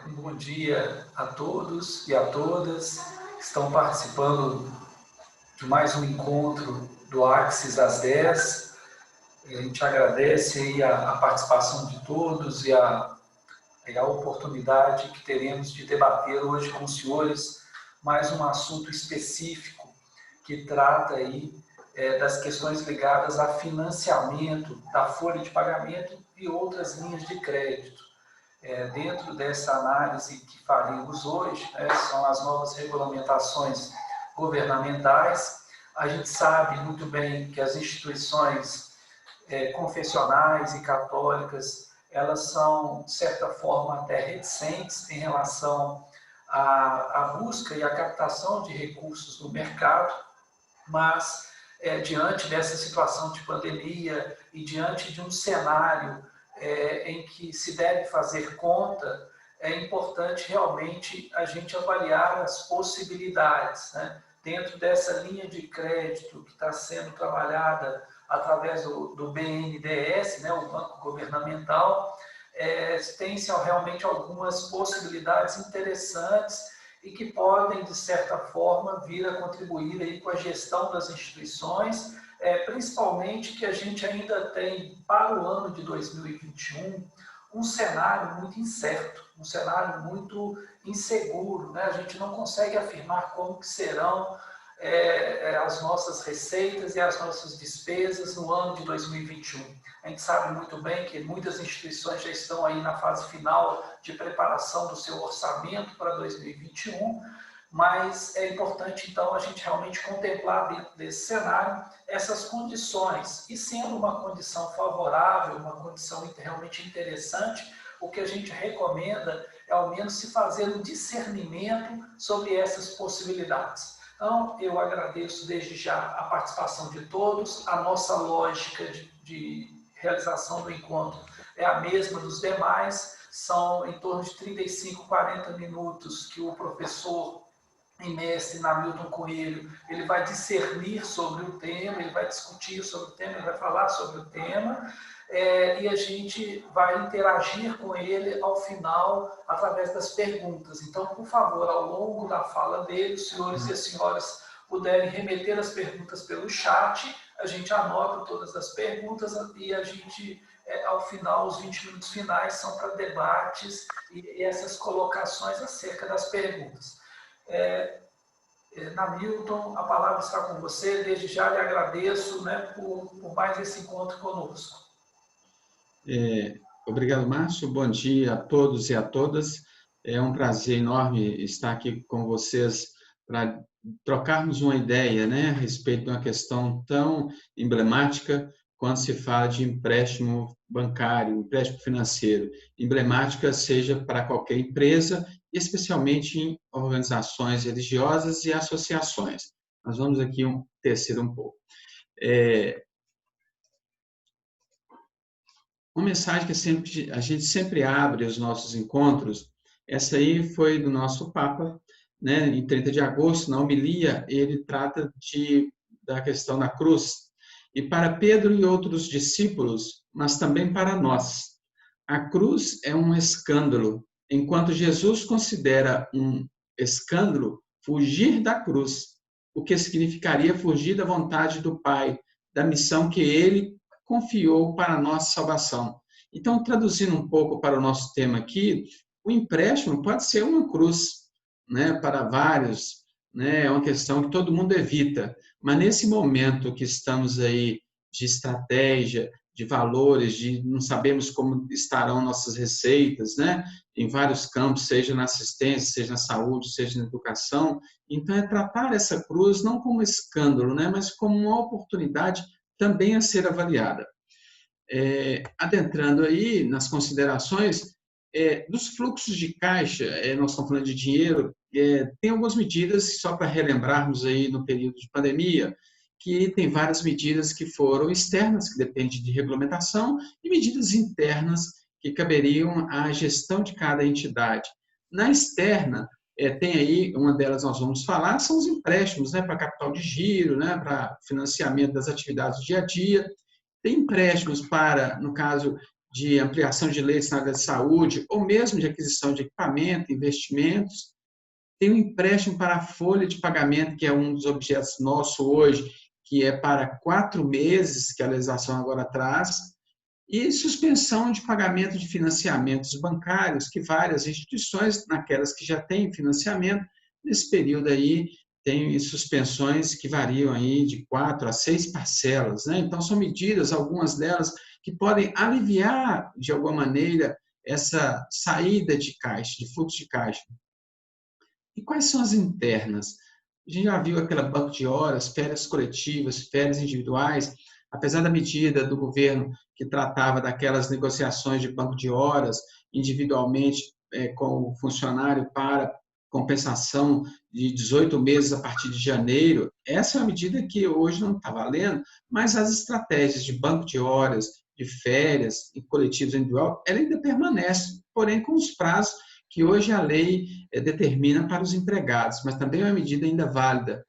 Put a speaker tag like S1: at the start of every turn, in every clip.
S1: Um bom dia a todos e a todas que estão participando de mais um encontro do Axis às 10. A gente agradece aí a participação de todos e a oportunidade que teremos de debater hoje com os senhores mais um assunto específico que trata aí das questões ligadas a financiamento da folha de pagamento e outras linhas de crédito. Dentro dessa análise que faremos hoje, são as novas regulamentações governamentais. A gente sabe muito bem que as instituições confessionais e católicas, elas são, de certa forma, até reticentes em relação à busca e à captação de recursos no mercado, mas diante dessa situação de pandemia e diante de um cenário em que se deve fazer conta, é importante realmente a gente avaliar as possibilidades, né? Dentro dessa linha de crédito que está sendo trabalhada através do BNDES, né, o Banco Governamental, tem-se realmente algumas possibilidades interessantes e que podem, de certa forma, vir a contribuir aí com a gestão das instituições, principalmente que a gente ainda tem, para o ano de 2021, um cenário muito incerto, um cenário muito inseguro, né? A gente não consegue afirmar como que serão as nossas receitas e as nossas despesas no ano de 2021. A gente sabe muito bem que muitas instituições já estão aí na fase final de preparação do seu orçamento para 2021, mas é importante, então, a gente realmente contemplar dentro desse cenário essas condições. E sendo uma condição favorável, uma condição realmente interessante, o que a gente recomenda é, ao menos, se fazer um discernimento sobre essas possibilidades. Então, eu agradeço desde já a participação de todos. A nossa lógica de realização do encontro é a mesma dos demais. São em torno de 35, 40 minutos que o professor e mestre Namilton Coelho, ele vai discernir sobre o tema, ele vai discutir sobre o tema, ele vai falar sobre o tema, e a gente vai interagir com ele ao final, através das perguntas. Então, por favor, ao longo da fala dele, os senhores e as senhoras puderem remeter as perguntas pelo chat, a gente anota todas as perguntas e a gente, ao final, os 20 minutos finais são para debates e essas colocações acerca das perguntas. Namilton, a palavra está com você. Desde já lhe agradeço, né, por mais esse encontro conosco.
S2: Obrigado, Márcio. Bom dia a todos e a todas. É um prazer enorme estar aqui com vocês para trocarmos uma ideia, né, a respeito de uma questão tão emblemática quando se fala de empréstimo bancário, empréstimo financeiro. Emblemática seja para qualquer empresa, especialmente em organizações religiosas e associações. Nós vamos aqui tecer um pouco. Uma mensagem que a gente sempre abre os nossos encontros, essa aí foi do nosso Papa, né, em 30 de agosto, na homilia, ele trata da questão da cruz. E para Pedro e outros discípulos, mas também para nós, a cruz é um escândalo, enquanto Jesus considera um escândalo fugir da cruz, o que significaria fugir da vontade do Pai, da missão que ele confiou para a nossa salvação. Então, traduzindo um pouco para o nosso tema aqui, o empréstimo pode ser uma cruz, né, para vários, né, é uma questão que todo mundo evita, mas nesse momento que estamos aí de estratégia, de valores, de não sabemos como estarão nossas receitas, né, em vários campos, seja na assistência, seja na saúde, seja na educação, então é tratar essa cruz não como escândalo, né, mas como uma oportunidade também a ser avaliada. Adentrando aí nas considerações dos fluxos de caixa, nós estamos falando de dinheiro, tem algumas medidas, só para relembrarmos aí no período de pandemia, que tem várias medidas que foram externas, que dependem de regulamentação, e medidas internas que caberiam à gestão de cada entidade. Na externa, tem aí, uma delas nós vamos falar, são os empréstimos, né, para capital de giro, né, para financiamento das atividades do dia a dia. Tem empréstimos para, no caso de ampliação de leitos na área de saúde, ou mesmo de aquisição de equipamento, investimentos. Tem um empréstimo para a folha de pagamento, que é um dos objetos nosso hoje, que é para 4 meses, que a legislação agora traz, e suspensão de pagamento de financiamentos bancários, que várias instituições, naquelas que já têm financiamento, nesse período aí, tem suspensões que variam aí de 4 a 6 parcelas, né? Então, são medidas, algumas delas, que podem aliviar, de alguma maneira, essa saída de caixa, de fluxo de caixa. E quais são as internas? A gente já viu aquele banco de horas, férias coletivas, férias individuais, apesar da medida do governo que tratava daquelas negociações de banco de horas individualmente com o funcionário para compensação de 18 meses a partir de janeiro, essa é uma medida que hoje não está valendo, mas as estratégias de banco de horas, de férias e coletivos individual, ela ainda permanece, porém com os prazos que hoje a lei determina para os empregados, mas também é uma medida ainda válida.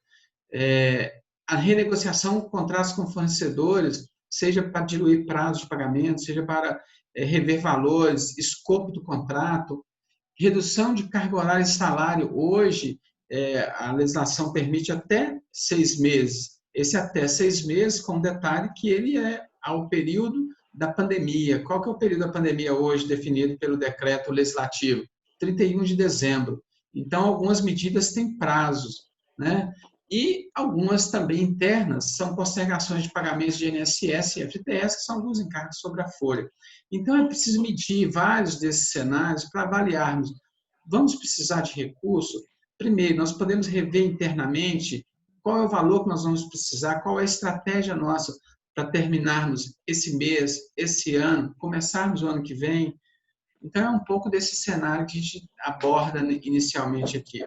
S2: A renegociação de contratos com fornecedores, seja para diluir prazos de pagamento, seja para rever valores, escopo do contrato, redução de carga horária e salário. Hoje, a legislação permite até 6 meses. Esse até 6 meses, com detalhe que ele é ao período da pandemia. Qual que é o período da pandemia hoje definido pelo decreto legislativo? 31 de dezembro. Então, algumas medidas têm prazos, né? E algumas também internas são postergações de pagamentos de INSS e FGTS, que são alguns encargos sobre a folha. Então, é preciso medir vários desses cenários para avaliarmos. Vamos precisar de recurso? Primeiro, nós podemos rever internamente qual é o valor que nós vamos precisar, qual é a estratégia nossa para terminarmos esse mês, esse ano, começarmos o ano que vem. Então, é um pouco desse cenário que a gente aborda inicialmente aqui.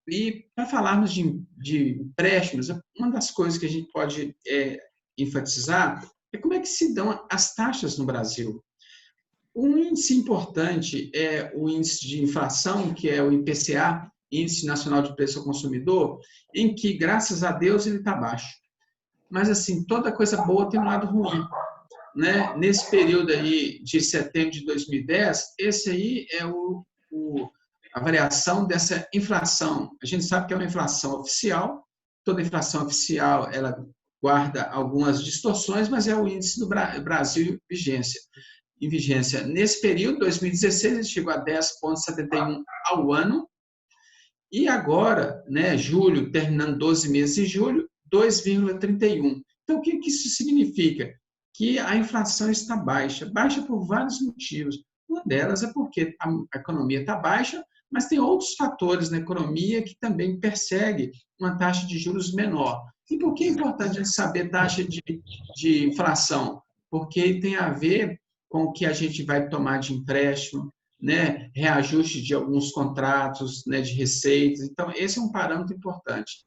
S2: E para falarmos de empréstimos, uma das coisas que a gente pode enfatizar é como é que se dão as taxas no Brasil. Um índice importante é o índice de inflação, que é o IPCA, Índice Nacional de Preço ao Consumidor, em que, graças a Deus, ele está baixo. Mas, assim, toda coisa boa tem um lado ruim, né? Nesse período aí de setembro de 2010, esse aí é a variação dessa inflação. A gente sabe que é uma inflação oficial, toda inflação oficial ela guarda algumas distorções, mas é o índice do Brasil em vigência. Nesse período, 2016, ele chegou a 10,71 ao ano, e agora, né, julho, terminando 12 meses de julho, 2,31. Então, o que isso significa? Que a inflação está baixa por vários motivos. Uma delas é porque a economia está baixa, mas tem outros fatores na economia que também perseguem uma taxa de juros menor. E por que é importante a gente saber taxa de inflação? Porque tem a ver com o que a gente vai tomar de empréstimo, né? Reajuste de alguns contratos, né? De receitas. Então, esse é um parâmetro importante.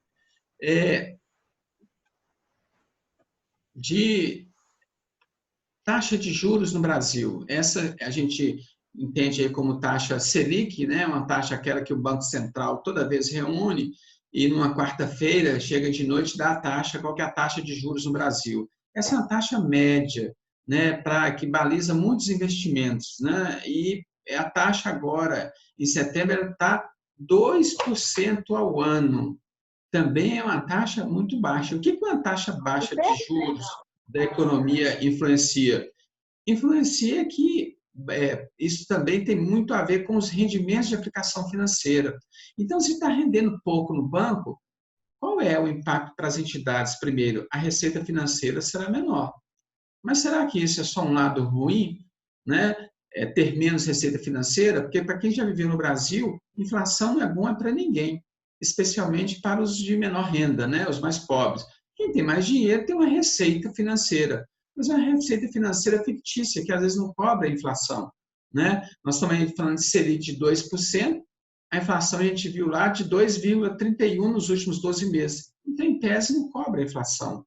S2: De taxa de juros no Brasil. Essa a gente entende aí como taxa Selic, né? Uma taxa aquela que o Banco Central toda vez reúne e numa quarta-feira, chega de noite, dá a taxa, qual que é a taxa de juros no Brasil. Essa é uma taxa média, né? Que baliza muitos investimentos, né? E a taxa agora, em setembro, está 2% ao ano. Também é uma taxa muito baixa. O que uma taxa baixa de juros da economia influencia? Influencia que isso também tem muito a ver com os rendimentos de aplicação financeira. Então, se está rendendo pouco no banco, qual é o impacto para as entidades? Primeiro, a receita financeira será menor. Mas será que isso é só um lado ruim, né? Ter menos receita financeira? Porque para quem já viveu no Brasil, inflação não é bom para ninguém, especialmente para os de menor renda, né? Os mais pobres. Quem tem mais dinheiro tem uma receita financeira, mas é uma receita financeira fictícia, que às vezes não cobre a inflação, né? Nós estamos falando de Selic de 2%, a inflação a gente viu lá de 2,31% nos últimos 12 meses. Então, em tese, não cobre a inflação.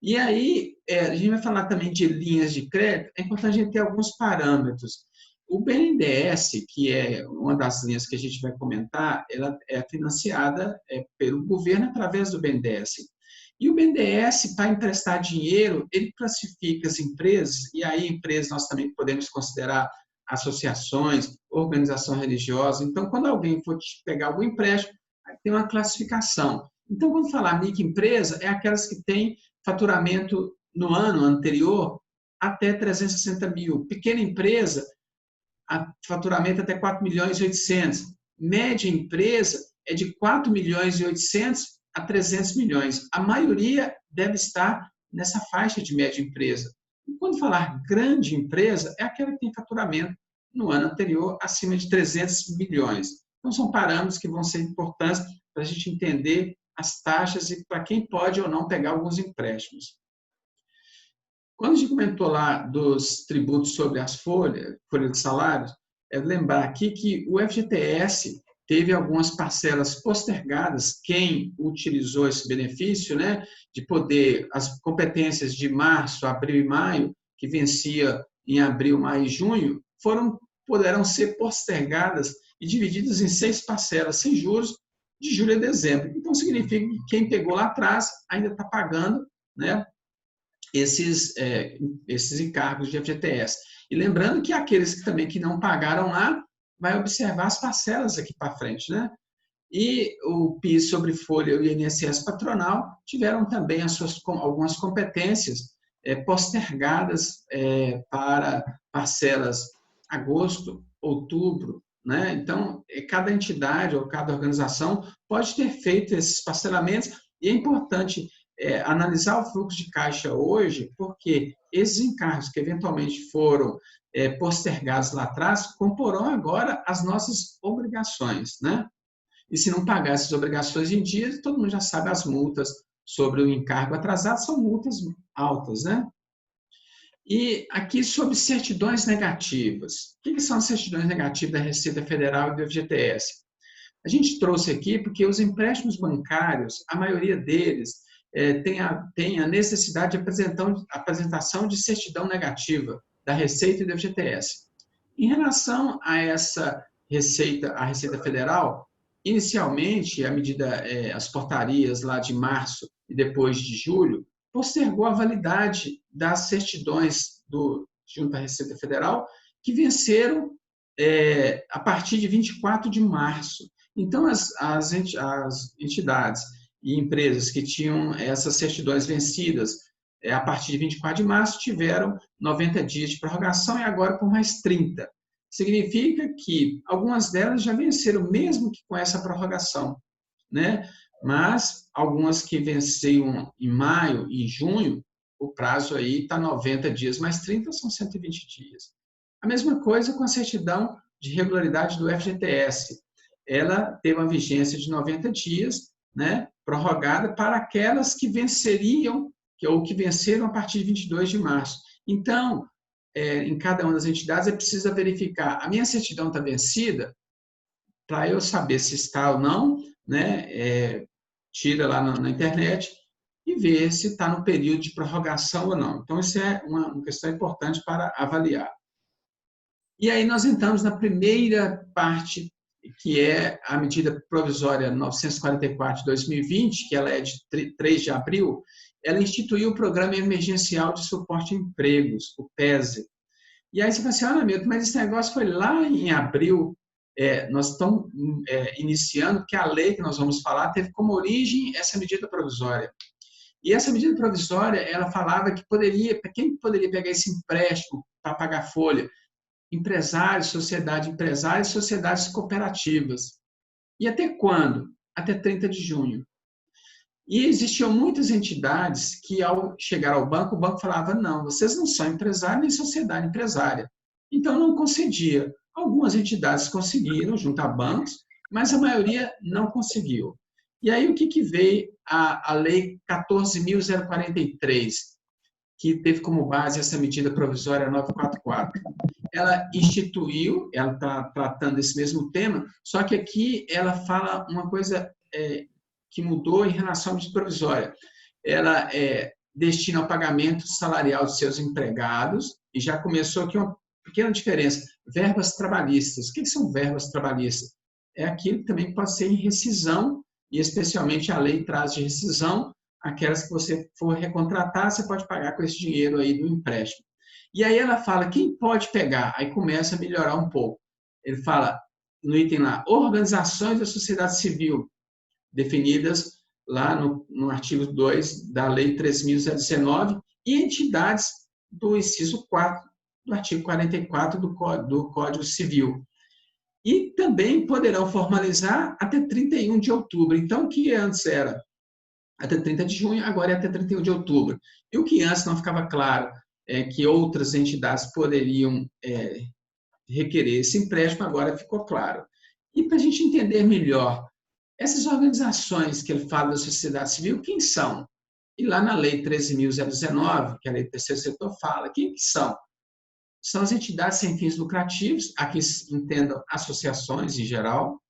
S2: E aí, a gente vai falar também de linhas de crédito, é importante a gente ter alguns parâmetros. O BNDES, que é uma das linhas que a gente vai comentar, ela é financiada pelo governo através do BNDES. E o BNDES, para emprestar dinheiro, ele classifica as empresas, e aí empresas nós também podemos considerar associações, organização religiosa. Então, quando alguém for pegar algum empréstimo, tem uma classificação. Então, quando falar microempresa, é aquelas que têm faturamento no ano anterior até 360 mil. Pequena empresa, faturamento até 4 milhões e 800. Média empresa é de 4 milhões e 800 a 300 milhões. A maioria deve estar nessa faixa de média empresa. E quando falar grande empresa, é aquela que tem faturamento no ano anterior acima de 300 milhões. Então, são parâmetros que vão ser importantes para a gente entender as taxas e para quem pode ou não pegar alguns empréstimos. Quando a gente comentou lá dos tributos sobre as folha de salários, é lembrar aqui que o FGTS teve algumas parcelas postergadas. Quem utilizou esse benefício, né, de poder, as competências de março, abril e maio, que vencia em abril, maio e junho, poderão ser postergadas e divididas em 6 parcelas sem juros de julho a dezembro. Então, significa que quem pegou lá atrás ainda está pagando, né, esses encargos de FGTS. E lembrando que aqueles que não pagaram lá, vai observar as parcelas aqui para frente, né? E o PIS sobre folha e o INSS patronal tiveram também algumas competências postergadas para parcelas agosto, outubro, né? Então, cada entidade ou cada organização pode ter feito esses parcelamentos e é importante analisar o fluxo de caixa hoje, porque esses encargos que eventualmente foram postergados lá atrás comporão agora as nossas obrigações, né? E se não pagar essas obrigações em dia, todo mundo já sabe as multas sobre o encargo atrasado, são multas altas, né? E aqui sobre certidões negativas. O que são as certidões negativas da Receita Federal e do FGTS? A gente trouxe aqui porque os empréstimos bancários, a maioria deles, tem a necessidade de apresentação de certidão negativa da Receita e do FGTS. Em relação a essa Receita, a Receita Federal, inicialmente, as portarias lá de março e depois de julho, postergou a validade das certidões junto à Receita Federal, que venceram a partir de 24 de março. Então, as entidades e empresas que tinham essas certidões vencidas a partir de 24 de março tiveram 90 dias de prorrogação e agora por mais 30. Significa que algumas delas já venceram mesmo que com essa prorrogação, né? Mas algumas que venciam em maio e junho, o prazo aí está 90 dias mais 30, são 120 dias. A mesma coisa com a certidão de regularidade do FGTS. Ela teve uma vigência de 90 dias, né, prorrogada para aquelas que venceriam ou que venceram a partir de 22 de março. Então, em cada uma das entidades, é preciso verificar, a minha certidão está vencida, para eu saber se está ou não, né, tira lá na internet e ver se está no período de prorrogação ou não. Então, isso é uma questão importante para avaliar. E aí nós entramos na primeira parte, que é a medida provisória 944 de 2020, que ela é de 3 de abril, ela instituiu o Programa Emergencial de Suporte a Empregos, o PESE. E aí você fala assim, Milton, mas esse negócio foi lá em abril, nós estamos iniciando, porque a lei que nós vamos falar teve como origem essa medida provisória. E essa medida provisória, ela falava que quem poderia pegar esse empréstimo para pagar folha? Empresários, sociedade empresária e sociedades cooperativas. E até quando? Até 30 de junho. E existiam muitas entidades que, ao chegar ao banco, o banco falava, não, vocês não são empresários nem sociedade empresária. Então, não concedia. Algumas entidades conseguiram, junto a bancos, mas a maioria não conseguiu. E aí, o que veio a Lei 14.043, que teve como base essa medida provisória 944? Ela instituiu, ela está tratando esse mesmo tema, só que aqui ela fala uma coisa que mudou em relação à medida provisória. Ela destina ao pagamento salarial de seus empregados, e já começou aqui uma pequena diferença, verbas trabalhistas. O que são verbas trabalhistas? É aquilo que também pode ser em rescisão, e especialmente a lei traz de rescisão aquelas que você for recontratar, você pode pagar com esse dinheiro aí do empréstimo. E aí ela fala, quem pode pegar? Aí começa a melhorar um pouco. Ele fala, no item lá, organizações da sociedade civil, definidas lá no artigo 2 da Lei 3.019, e entidades do inciso 4 do artigo 44 do Código Civil. E também poderão formalizar até 31 de outubro. Então, o que antes era até 30 de junho, agora é até 31 de outubro. E o que antes não ficava claro é que outras entidades poderiam requerer esse empréstimo, agora ficou claro. E para a gente entender melhor, essas organizações que ele fala da sociedade civil, quem são? E lá na Lei 13.019, que é a Lei do Terceiro Setor, fala quem que são? São as entidades sem fins lucrativos, aqui entendam associações em geral,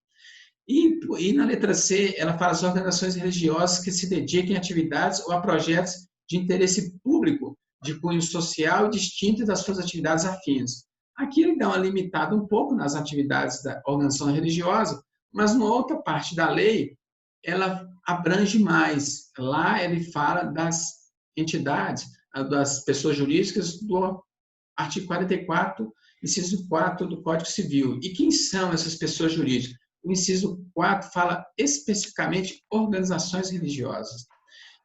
S2: e na letra C, ela fala as organizações religiosas que se dediquem a atividades ou a projetos de interesse público, de cunho social e distintas das suas atividades afins. Aqui ele dá uma limitada um pouco nas atividades da organização religiosa, mas numa outra parte da lei, ela abrange mais. Lá ele fala das entidades, das pessoas jurídicas do artigo 44, inciso 4 do Código Civil. E quem são essas pessoas jurídicas? O inciso 4 fala especificamente organizações religiosas.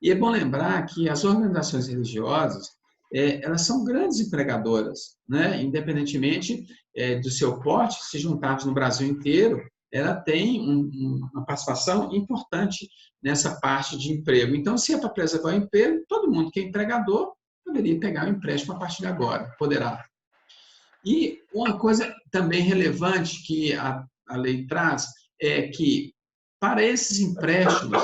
S2: E é bom lembrar que as organizações religiosas, elas são grandes empregadoras, né? Independentemente do seu porte, se juntarmos no Brasil inteiro, ela tem uma participação importante nessa parte de emprego. Então, se é para preservar o emprego, todo mundo que é empregador poderia pegar o empréstimo a partir de agora, poderá. E uma coisa também relevante que a lei traz é que, para esses empréstimos,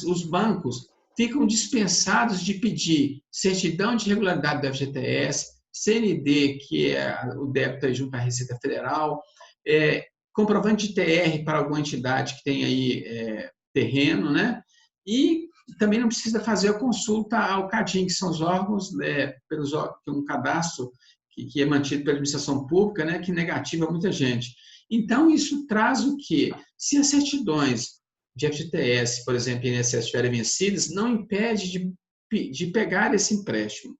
S2: os bancos ficam dispensados de pedir certidão de regularidade do FGTS, CND, que é o débito junto à Receita Federal, comprovante de TR para alguma entidade que tem aí terreno, né? E também não precisa fazer a consulta ao CADIM, que são os órgãos, que é um cadastro que é mantido pela administração pública, né, que negativa muita gente. Então, isso traz o quê? Se as certidões de FGTS, por exemplo, e INSS estiverem vencidas, não impede de pegar esse empréstimo.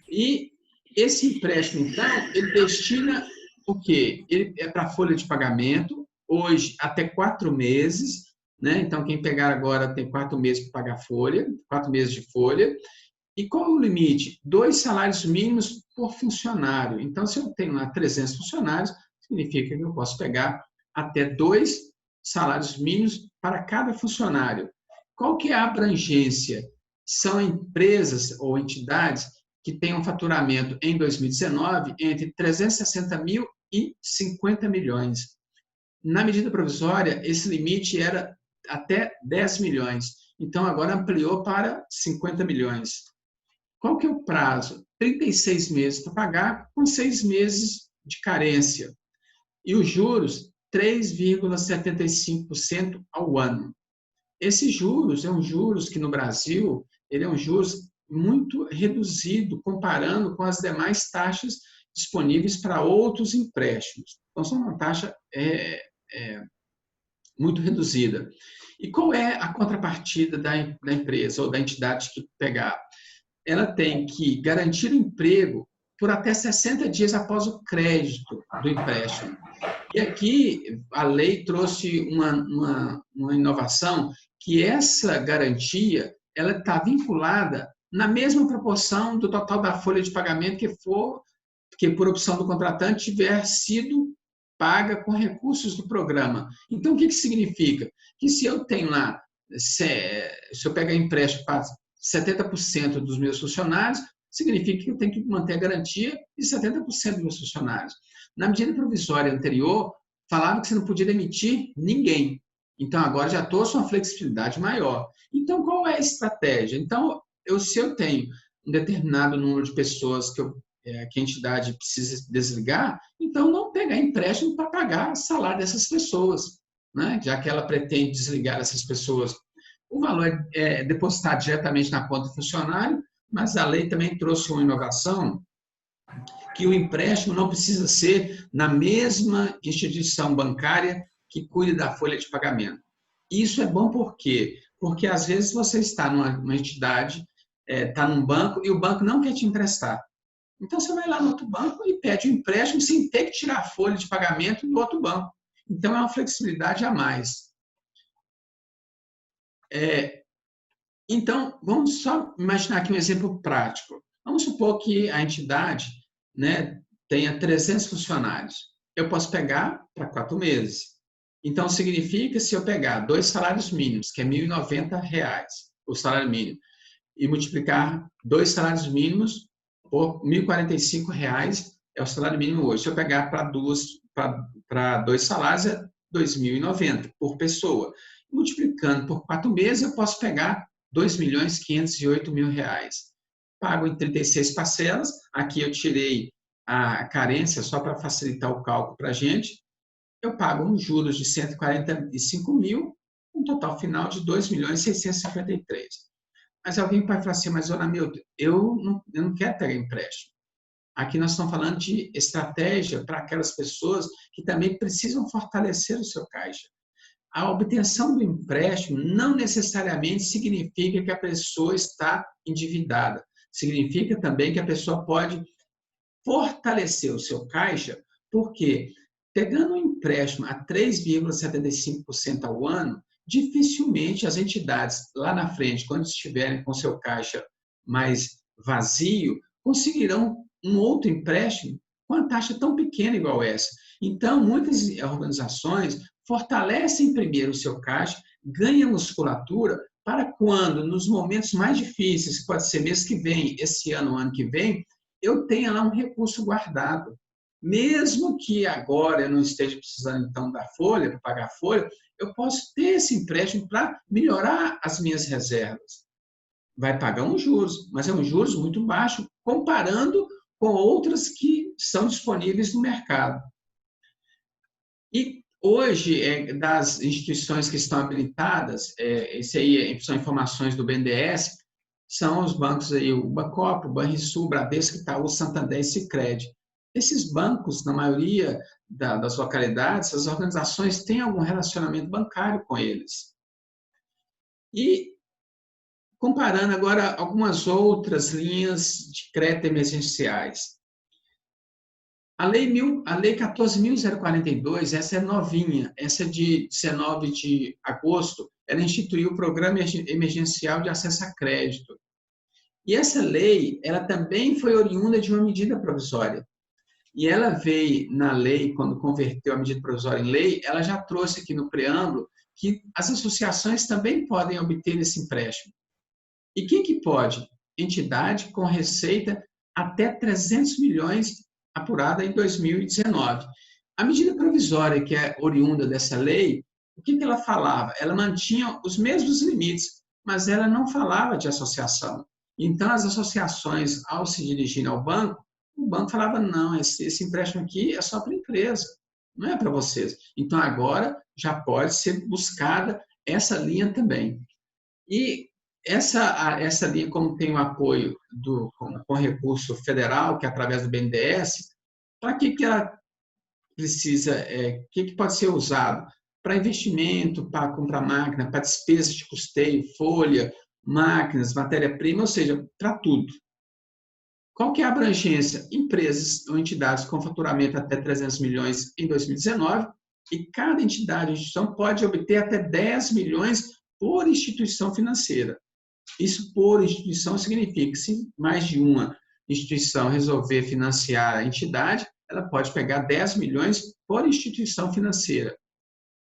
S2: E esse empréstimo, então, ele destina o quê? Ele é para folha de pagamento, hoje até 4 meses, né? Então, quem pegar agora tem 4 meses para pagar folha, 4 meses de folha. E qual é o limite? 2 salários mínimos por funcionário. Então, se eu tenho lá 300 funcionários, significa que eu posso pegar até 2 salários mínimos para cada funcionário. Qual que é a abrangência? São empresas ou entidades que têm um faturamento em 2019 entre 360 mil e 50 milhões. Na medida provisória, esse limite era até 10 milhões. Então, agora ampliou para 50 milhões. Qual que é o prazo? 36 meses para pagar, com 6 meses de carência. E os juros, 3,75% ao ano. Esses juros é um juros que no Brasil, ele é um juros muito reduzido comparando com as demais taxas disponíveis para outros empréstimos. Então, são uma taxa muito reduzida. E qual é a contrapartida da empresa ou da entidade que pegar? Ela tem que garantir o emprego por até 60 dias após o crédito do empréstimo. E aqui a lei trouxe uma inovação, que essa garantia ela está vinculada na mesma proporção do total da folha de pagamento que por opção do contratante tiver sido paga com recursos do programa. Então, o que significa? Que se eu tenho lá, se eu pegar empréstimo para 70% dos meus funcionários, significa que eu tenho que manter a garantia de 70% dos meus funcionários. Na medida provisória anterior, falava que você não podia demitir ninguém. Então, agora já trouxe uma flexibilidade maior. Então, qual é a estratégia? Então, se eu tenho um determinado número de pessoas que a entidade precisa desligar, então não pegar empréstimo para pagar o salário dessas pessoas, né? Já que ela pretende desligar essas pessoas. O valor é depositado diretamente na conta do funcionário, mas a lei também trouxe uma inovação que o empréstimo não precisa ser na mesma instituição bancária que cuida da folha de pagamento. Isso é bom por quê? Porque, às vezes, você está numa entidade, está num banco, e o banco não quer te emprestar. Então, você vai lá no outro banco e pede um empréstimo sem ter que tirar a folha de pagamento do outro banco. Então, é uma flexibilidade a mais. Então, vamos só imaginar aqui um exemplo prático. Vamos supor que a entidade, né, tenha 300 funcionários. Eu posso pegar para 4 meses. Então, significa, se eu pegar 2 salários mínimos, que é R$ 1.090, o salário mínimo, e multiplicar 2 salários mínimos por R$ 1.045, é o salário mínimo hoje. Se eu pegar para 2 salários, é R$ 2.090 por pessoa. Multiplicando por 4 meses, eu posso pegar R$ 2.508.000. Pago em 36 parcelas. Aqui eu tirei a carência só para facilitar o cálculo para a gente. Eu pago uns juros de 145 mil, um total final de 2.653.000. Mas alguém pode falar assim, mas, Dona Milton, eu não quero pegar empréstimo. Aqui nós estamos falando de estratégia para aquelas pessoas que também precisam fortalecer o seu caixa. A obtenção do empréstimo não necessariamente significa que a pessoa está endividada. Significa também que a pessoa pode fortalecer o seu caixa, porque pegando um empréstimo a 3,75% ao ano, dificilmente as entidades lá na frente, quando estiverem com seu caixa mais vazio, conseguirão um outro empréstimo com uma taxa tão pequena igual essa. Então, muitas organizações fortalecem primeiro o seu caixa, ganham musculatura para quando, nos momentos mais difíceis, que pode ser mês que vem, esse ano, ano que vem, eu tenha lá um recurso guardado. Mesmo que agora eu não esteja precisando, então, da folha, para pagar a folha, eu posso ter esse empréstimo para melhorar as minhas reservas. Vai pagar uns juros, mas é um juros muito baixo, comparando com outras que são disponíveis no mercado. E hoje, das instituições que estão habilitadas, esse aí são informações do BNDES, são os bancos aí, o Bancopo, o Banrisul, Bradesco, Itaú, Santander e Sicredi. Esses bancos, na maioria das localidades, as organizações têm algum relacionamento bancário com eles. E comparando agora algumas outras linhas de crédito emergenciais. A Lei 14.042, essa é novinha, essa é de 19 de agosto, ela instituiu o Programa Emergencial de Acesso a Crédito. E essa lei, ela também foi oriunda de uma medida provisória. E ela veio na lei, quando converteu a medida provisória em lei, ela já trouxe aqui no preâmbulo que as associações também podem obter esse empréstimo. E quem que pode? Entidade com receita até 300 milhões apurada em 2019. A medida provisória que é oriunda dessa lei, o que ela falava? Ela mantinha os mesmos limites, mas ela não falava de associação. Então, as associações, ao se dirigirem ao banco, o banco falava, não, esse empréstimo aqui é só para a empresa, não é para vocês. Então, agora já pode ser buscada essa linha também. E essa linha, como tem o apoio com recurso federal, que é através do BNDES, para que ela precisa, que pode ser usado? Para investimento, para comprar máquina, para despesas de custeio, folha, máquinas, matéria-prima, ou seja, para tudo. Qual que é a abrangência? Empresas ou entidades com faturamento até 300 milhões em 2019, e cada entidade ou instituição pode obter até 10 milhões por instituição financeira. Isso por instituição significa que se mais de uma instituição resolver financiar a entidade, ela pode pegar 10 milhões por instituição financeira.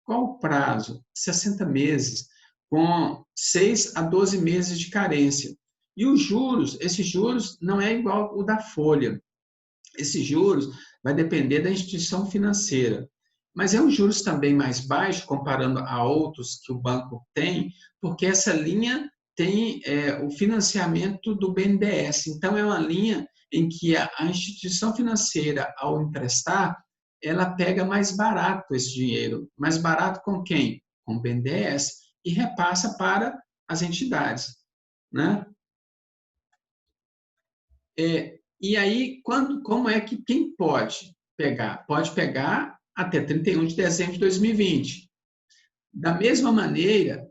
S2: Qual o prazo? 60 meses, com 6 a 12 meses de carência. E os juros, esses juros não é igual o da folha. Esses juros vai depender da instituição financeira. Mas é um juros também mais baixo, comparando a outros que o banco tem, porque essa linha tem o financiamento do BNDES. Então, é uma linha em que a instituição financeira, ao emprestar, ela pega mais barato esse dinheiro. Mais barato com quem? Com o BNDES, e repassa para as entidades, né? E aí, como é que quem pode pegar? Pode pegar até 31 de dezembro de 2020. Da mesma maneira,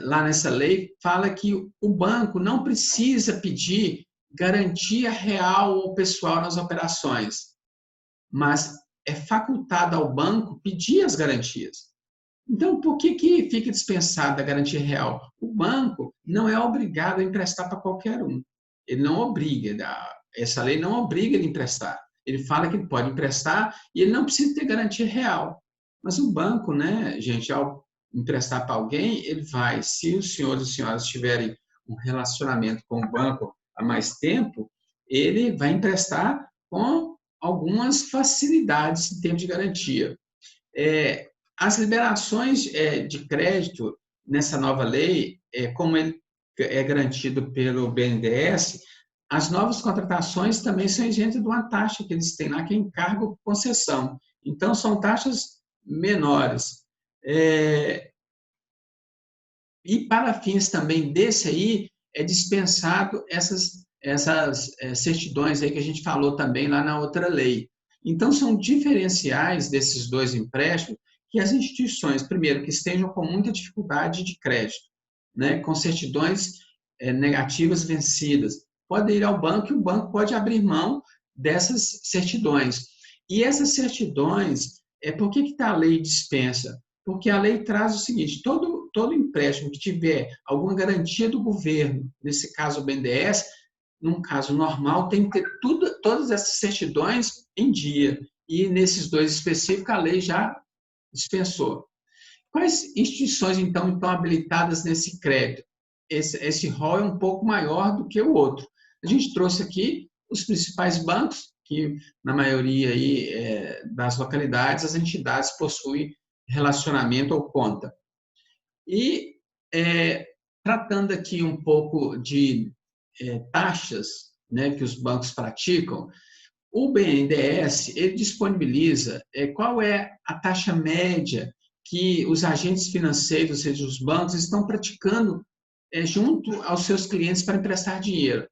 S2: lá nessa lei, fala que o banco não precisa pedir garantia real ao pessoal nas operações, mas é facultado ao banco pedir as garantias. Então, por que fica dispensada a garantia real? O banco não é obrigado a emprestar para qualquer um. Ele não obriga, essa lei não obriga ele a emprestar. Ele fala que ele pode emprestar e ele não precisa ter garantia real. Mas o banco, né, gente, ao emprestar para alguém, ele vai, se os senhores e senhoras tiverem um relacionamento com o banco há mais tempo, ele vai emprestar com algumas facilidades em termos de garantia. As liberações de crédito nessa nova lei, como ele é garantido pelo BNDES, as novas contratações também são isentas de uma taxa que eles têm lá, que é encargo concessão. Então, são taxas menores. E para fins também desse aí, é dispensado essas certidões aí que a gente falou também lá na outra lei. Então, são diferenciais desses dois empréstimos que as instituições, primeiro, que estejam com muita dificuldade de crédito, né, com certidões negativas vencidas, podem ir ao banco e o banco pode abrir mão dessas certidões. E essas certidões, por que está a lei dispensa? Porque a lei traz o seguinte, todo empréstimo que tiver alguma garantia do governo, nesse caso o BNDES, num caso normal, tem que ter todas essas certidões em dia. E nesses dois específicos, a lei já dispensou. Quais instituições, então, estão habilitadas nesse crédito? Esse rol é um pouco maior do que o outro. A gente trouxe aqui os principais bancos, que na maioria aí, das localidades, as entidades possuem relacionamento ou conta. E, tratando aqui um pouco de taxas, né, que os bancos praticam, o BNDES ele disponibiliza qual é a taxa média que os agentes financeiros, ou seja, os bancos, estão praticando junto aos seus clientes para emprestar dinheiro.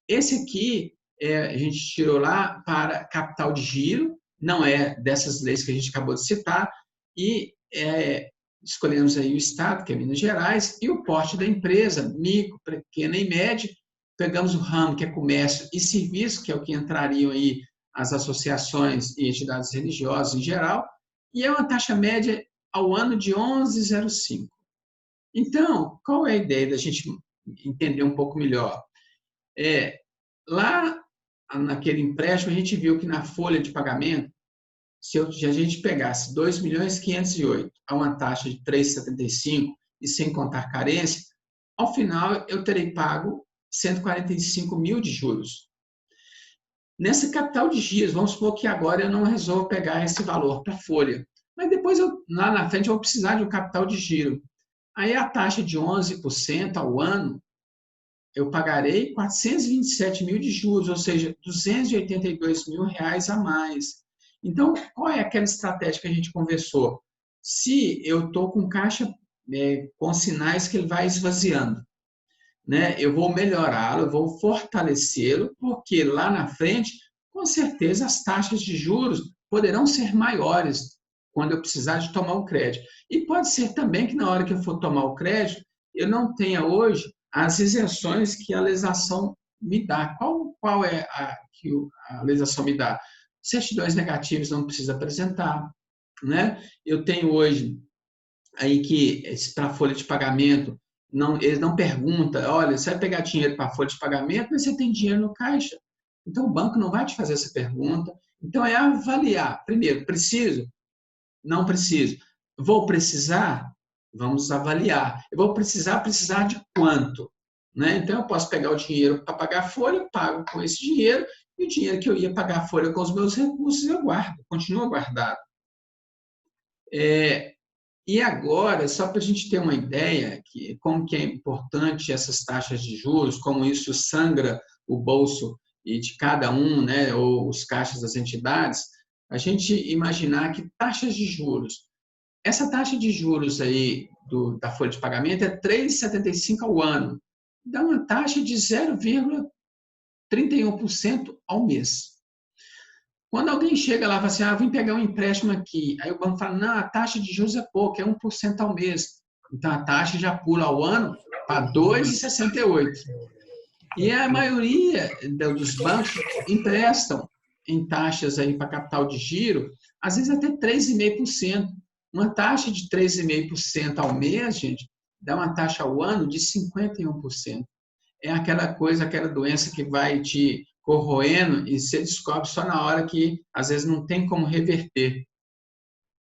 S2: Esse aqui a gente tirou lá para capital de giro, não é dessas leis que a gente acabou de citar, e escolhemos aí o estado, que é Minas Gerais, e o porte da empresa, micro, pequena e média. Pegamos o ramo, que é comércio e serviço, que é o que entrariam aí as associações e entidades religiosas em geral, e é uma taxa média ao ano de 11,05. Então, qual é a ideia da gente entender um pouco melhor? Lá naquele empréstimo, a gente viu que na folha de pagamento, se a gente pegasse 2.508.000 a uma taxa de 3,75 e sem contar carência, ao final eu terei pago 145 mil de juros. Nessa capital de giros, vamos supor que agora eu não resolvo pegar esse valor para a folha, mas depois lá na frente eu vou precisar de um capital de giro. Aí a taxa de 11% ao ano, eu pagarei 427 mil de juros, ou seja, 282 mil reais a mais. Então, qual é aquela estratégia que a gente conversou? Se eu estou com caixa com sinais que ele vai esvaziando, né, eu vou melhorá-lo, eu vou fortalecê-lo, porque lá na frente, com certeza, as taxas de juros poderão ser maiores quando eu precisar de tomar o crédito. E pode ser também que na hora que eu for tomar o crédito, eu não tenha hoje as isenções que a legislação me dá. Qual é que a legislação me dá? Certidões negativas não precisa apresentar, né? Eu tenho hoje aí que para a folha de pagamento, ele não pergunta, olha, você vai pegar dinheiro para a folha de pagamento, mas você tem dinheiro no caixa. Então, o banco não vai te fazer essa pergunta. Então, é avaliar. Primeiro, preciso? Não preciso. Vou precisar? Vamos avaliar. Eu vou precisar de quanto? Né? Então, eu posso pegar o dinheiro para pagar a folha, pago com esse dinheiro, e o dinheiro que eu ia pagar a folha com os meus recursos, eu guardo, continua guardado. E agora, só para a gente ter uma ideia de como que é importante essas taxas de juros, como isso sangra o bolso de cada um, né, ou os caixas das entidades, a gente imaginar que taxas de juros, essa taxa de juros aí da folha de pagamento é 3,75 ao ano, dá uma taxa de 0,31% ao mês. Quando alguém chega lá e fala assim, vim pegar um empréstimo aqui, aí o banco fala, não, a taxa de juros é pouco, é 1% ao mês. Então, a taxa já pula ao ano para 2,68. E a maioria dos bancos emprestam em taxas aí para capital de giro, às vezes até 3,5%. Uma taxa de 3,5% ao mês, gente, dá uma taxa ao ano de 51%. É aquela coisa, aquela doença que vai te corroendo e você descobre só na hora que, às vezes, não tem como reverter.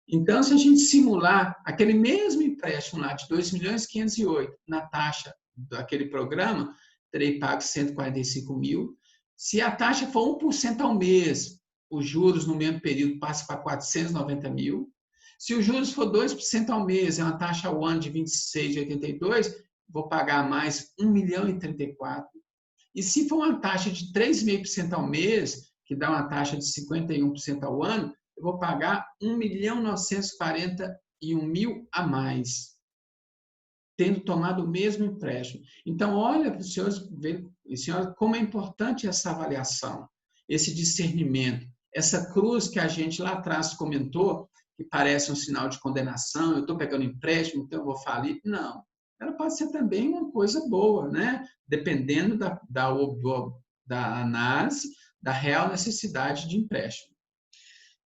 S2: Então, se a gente simular aquele mesmo empréstimo lá de 2.508.000 na taxa daquele programa, terei pago 145 mil. Se a taxa for 1% ao mês, os juros no mesmo período passam para 490 mil. Se os juros for 2% ao mês, é uma taxa ao ano de 26,82, vou pagar mais 1.034. E se for uma taxa de 3,5% ao mês, que dá uma taxa de 51% ao ano, eu vou pagar 1.941.000 a mais, tendo tomado o mesmo empréstimo. Então, olha para os senhores verem, senhora, como é importante essa avaliação, esse discernimento, essa cruz que a gente lá atrás comentou, que parece um sinal de condenação, eu estou pegando empréstimo, então eu vou falir. Não, ela pode ser também uma coisa boa, né? Dependendo da análise da real necessidade de empréstimo.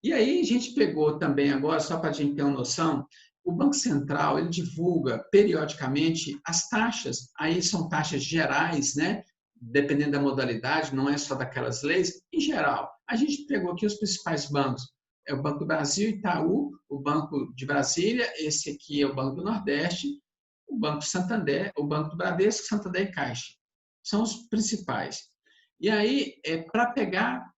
S2: E aí a gente pegou também agora, só para a gente ter uma noção, o Banco Central ele divulga periodicamente as taxas, aí são taxas gerais, né? Dependendo da modalidade, não é só daquelas leis, em geral. A gente pegou aqui os principais bancos, é o Banco do Brasil, Itaú, o Banco de Brasília, esse aqui é o Banco do Nordeste, o Banco Santander, o Banco do Bradesco, Santander e Caixa. São os principais. E aí, para pegar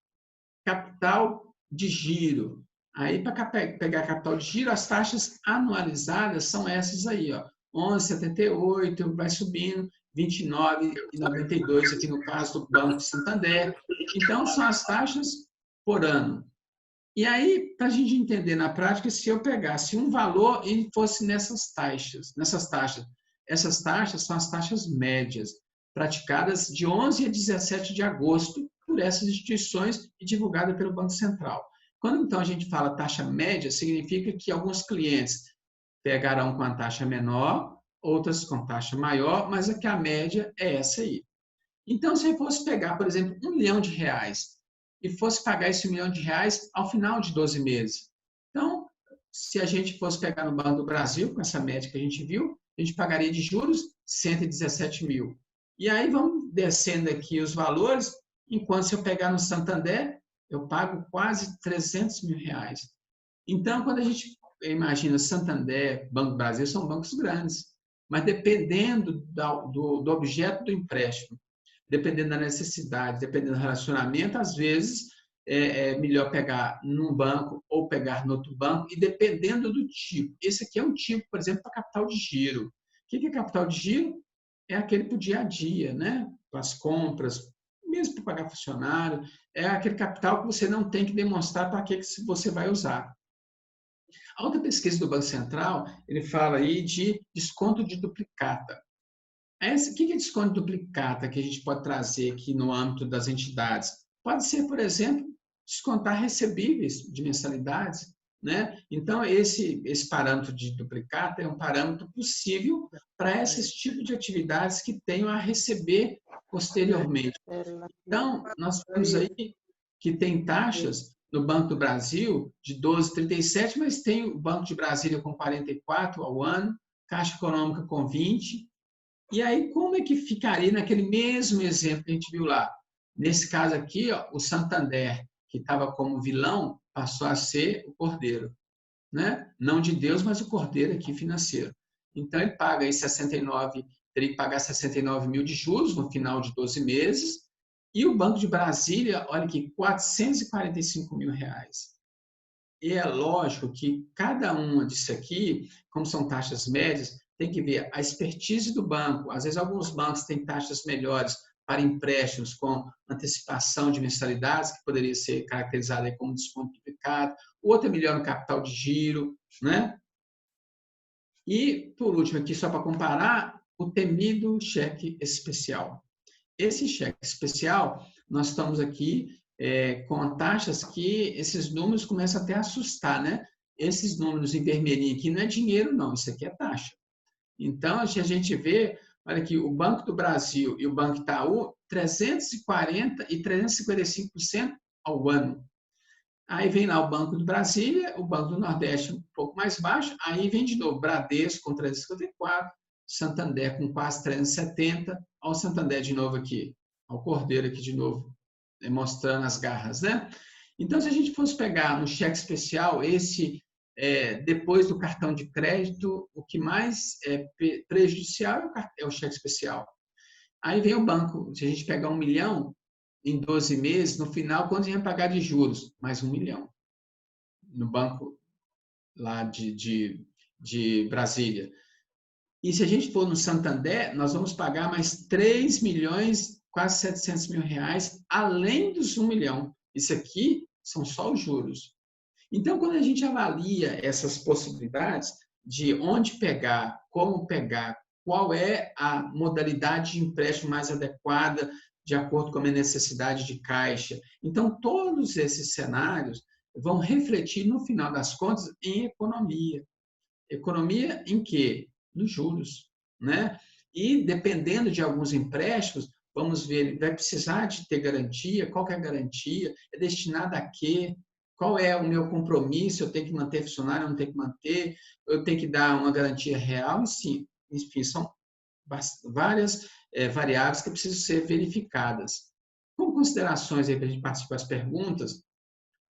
S2: capital de giro. Aí, para pegar capital de giro, as taxas anualizadas são essas aí, ó. 11,78, vai subindo, 29,92 aqui no caso do Banco Santander. Então, são as taxas por ano. E aí, para a gente entender na prática, se eu pegasse um valor e fosse nessas taxas, essas taxas são as taxas médias, praticadas de 11 a 17 de agosto por essas instituições e divulgada pelo Banco Central. Quando, então, a gente fala taxa média, significa que alguns clientes pegarão com a taxa menor, outras com taxa maior, mas aqui a média é essa aí. Então, se eu fosse pegar, por exemplo, R$1 milhão e fosse pagar esse R$1 milhão ao final de 12 meses. Então, se a gente fosse pegar no Banco do Brasil, com essa média que a gente viu, a gente pagaria de juros 117 mil. E aí vamos descendo aqui os valores, enquanto se eu pegar no Santander, eu pago quase R$300 mil. Então, quando a gente imagina Santander, Banco do Brasil, são bancos grandes, mas dependendo do objeto do empréstimo, dependendo da necessidade, dependendo do relacionamento, às vezes é melhor pegar num banco ou pegar no outro banco, e dependendo do tipo. Esse aqui é um tipo, por exemplo, para capital de giro. O que é capital de giro? É aquele para o dia a dia, né? Para as compras, mesmo para pagar funcionário. É aquele capital que você não tem que demonstrar para que você vai usar. A outra pesquisa do Banco Central, ele fala aí de desconto de duplicata. O que é desconto de duplicata que a gente pode trazer aqui no âmbito das entidades? Pode ser, por exemplo, descontar recebíveis de mensalidades, né? Então, esse parâmetro de duplicata é um parâmetro possível para esses tipos de atividades que tenham a receber posteriormente. Então, nós temos aí que tem taxas no Banco do Brasil de 12,37, mas tem o Banco de Brasília com 44 ao ano, Caixa Econômica com 20. E aí, como é que ficaria naquele mesmo exemplo que a gente viu lá? Nesse caso aqui, ó, o Santander, que estava como vilão, passou a ser o cordeiro, né? Não de Deus, mas o cordeiro aqui financeiro. Então, ele paga aí 69, teria que pagar 69 mil de juros no final de 12 meses, e o Banco de Brasília, olha aqui, 445 mil reais. E é lógico que cada uma disso aqui, como são taxas médias, tem que ver a expertise do banco. Às vezes, alguns bancos têm taxas melhores para empréstimos com antecipação de mensalidades, que poderia ser caracterizado como desconto duplicado. O outro é melhor no capital de giro, né? E, por último, aqui, só para comparar, o temido cheque especial. Esse cheque especial, nós estamos aqui com taxas que esses números começam até a assustar, né? Esses números em vermelhinho aqui não é dinheiro, não. Isso aqui é taxa. Então, a gente vê, olha aqui, o Banco do Brasil e o Banco Itaú, 340% e 355% ao ano. Aí vem lá o Banco do Brasília, o Banco do Nordeste um pouco mais baixo, aí vem de novo Bradesco com 354, Santander com quase 370, ao Santander de novo aqui, ao Cordeiro aqui de novo, mostrando as garras, né? Então, se a gente fosse pegar no cheque especial, depois do cartão de crédito, o que mais é prejudicial é o cheque especial. Aí vem o banco, se a gente pegar 1 milhão em 12 meses, no final, quanto a gente vai pagar de juros? Mais 1 milhão. No banco lá de Brasília. E se a gente for no Santander, nós vamos pagar mais 3 milhões, quase 700 mil reais, além dos 1 milhão. Isso aqui são só os juros. Então, quando a gente avalia essas possibilidades de onde pegar, como pegar, qual é a modalidade de empréstimo mais adequada de acordo com a minha necessidade de caixa. Então, todos esses cenários vão refletir, no final das contas, em economia. Economia em quê? Nos juros, né? E, dependendo de alguns empréstimos, vamos ver, ele vai precisar de ter garantia, qual que é a garantia, é destinada a quê? Qual é o meu compromisso? Eu tenho que manter funcionário, eu não tenho que manter? Eu tenho que dar uma garantia real? Enfim, são várias variáveis que precisam ser verificadas. Como considerações aí para a gente participar das perguntas,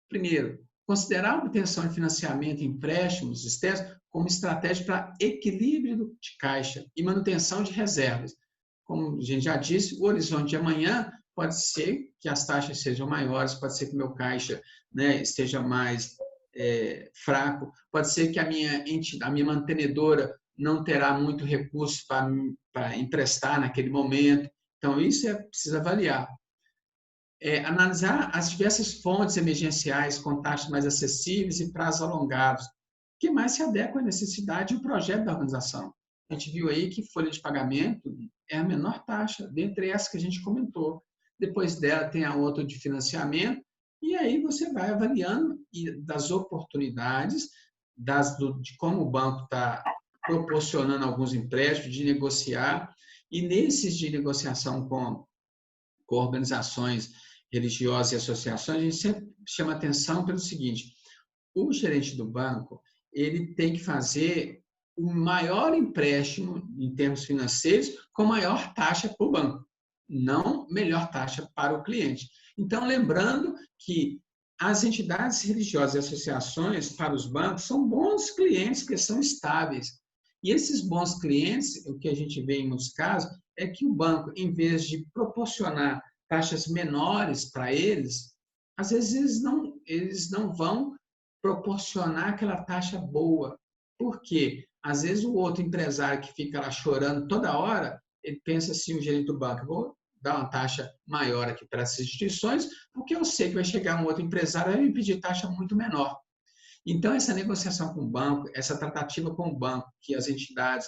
S2: primeiro, considerar a obtenção de financiamento e empréstimos externos como estratégia para equilíbrio de caixa e manutenção de reservas. Como a gente já disse, o horizonte de amanhã pode ser que as taxas sejam maiores, pode ser que o meu caixa, né, esteja mais fraco, pode ser que a minha mantenedora não terá muito recurso para emprestar naquele momento. Então, isso precisa avaliar. Analisar as diversas fontes emergenciais com taxas mais acessíveis e prazos alongados, que mais se adequam à necessidade e ao projeto da organização. A gente viu aí que folha de pagamento é a menor taxa, dentre essas que a gente comentou. Depois dela tem a outra de financiamento, e aí você vai avaliando das oportunidades, de como o banco está proporcionando alguns empréstimos, de negociar, e nesses de negociação com organizações religiosas e associações, a gente sempre chama atenção pelo seguinte: o gerente do banco ele tem que fazer o maior empréstimo em termos financeiros com maior taxa para o banco, não melhor taxa para o cliente. Então, lembrando que as entidades religiosas e associações para os bancos são bons clientes, porque são estáveis. E esses bons clientes, o que a gente vê em muitos casos, é que o banco, em vez de proporcionar taxas menores para eles, às vezes eles não vão proporcionar aquela taxa boa. Por quê? Às vezes o outro empresário que fica lá chorando toda hora, ele pensa assim, o gerente do banco, vou dar uma taxa maior aqui para essas instituições, porque eu sei que vai chegar um outro empresário e vai me pedir taxa muito menor. Então, essa negociação com o banco, essa tratativa com o banco, que as entidades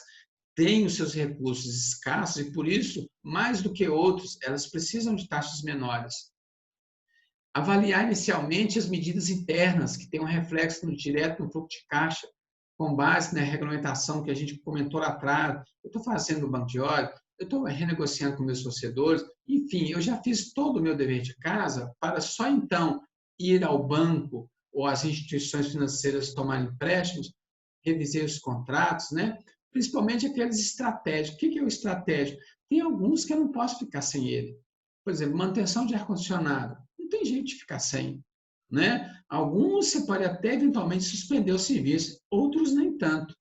S2: têm os seus recursos escassos e, por isso, mais do que outros, elas precisam de taxas menores. Avaliar inicialmente as medidas internas, que têm um reflexo direto no fluxo de caixa, com base na regulamentação que a gente comentou lá atrás. Eu estou fazendo o banco de óleo, eu estou renegociando com meus torcedores, enfim, eu já fiz todo o meu dever de casa para só então ir ao banco ou às instituições financeiras tomarem empréstimos, revisei os contratos, né? Principalmente aqueles estratégicos. O que é o estratégico? Tem alguns que eu não posso ficar sem ele. Por exemplo, manutenção de ar-condicionado. Não tem jeito de ficar sem. Né? Alguns você pode até eventualmente suspender o serviço, outros nem tanto.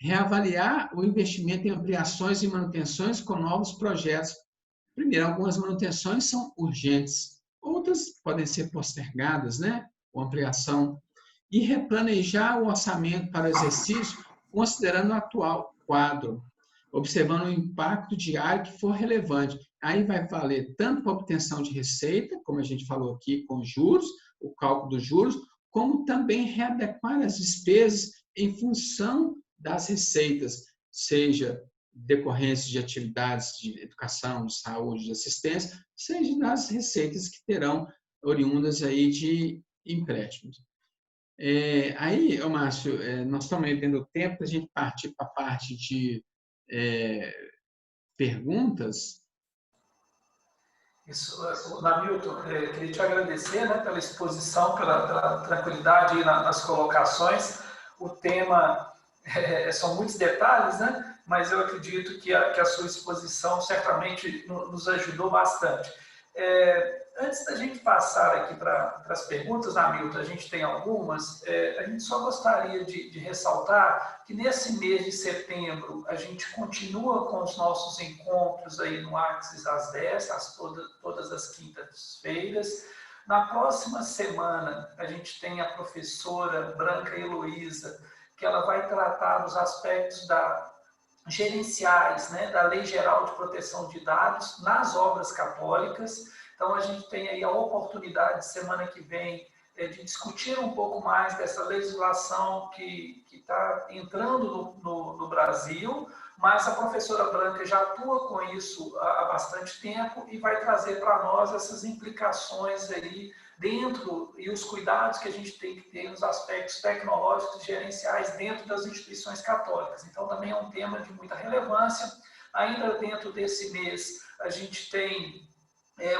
S2: Reavaliar o investimento em ampliações e manutenções com novos projetos. Primeiro, algumas manutenções são urgentes, outras podem ser postergadas, né? Com ampliação. E replanejar o orçamento para o exercício, considerando o atual quadro, observando o impacto diário que for relevante. Aí vai valer tanto para a obtenção de receita, como a gente falou aqui, com juros, o cálculo dos juros, como também readequar as despesas em função das receitas, seja decorrência de atividades de educação, de saúde, de assistência, seja das receitas que terão oriundas aí de empréstimos. Aí, Márcio, nós estamos aí tendo tempo para a gente partir para a parte de perguntas.
S1: Isso, Namilton, queria te agradecer, né, pela exposição, pela tranquilidade aí nas colocações. O tema são muitos detalhes, né, mas eu acredito que a sua exposição certamente nos ajudou bastante. Antes da gente passar aqui para as perguntas, Namilton, a gente tem algumas, a gente só gostaria de ressaltar que nesse mês de setembro a gente continua com os nossos encontros aí no Axis às 10, todas as quintas-feiras. Na próxima semana a gente tem a professora Branca Heloísa, que ela vai tratar dos aspectos gerenciais, né, da Lei Geral de Proteção de Dados nas obras católicas. Então, a gente tem aí a oportunidade, semana que vem, de discutir um pouco mais dessa legislação que está entrando no Brasil, mas a professora Branca já atua com isso há bastante tempo e vai trazer para nós essas implicações aí dentro e os cuidados que a gente tem que ter nos aspectos tecnológicos e gerenciais dentro das instituições católicas. Então, também é um tema de muita relevância. Ainda dentro desse mês, a gente tem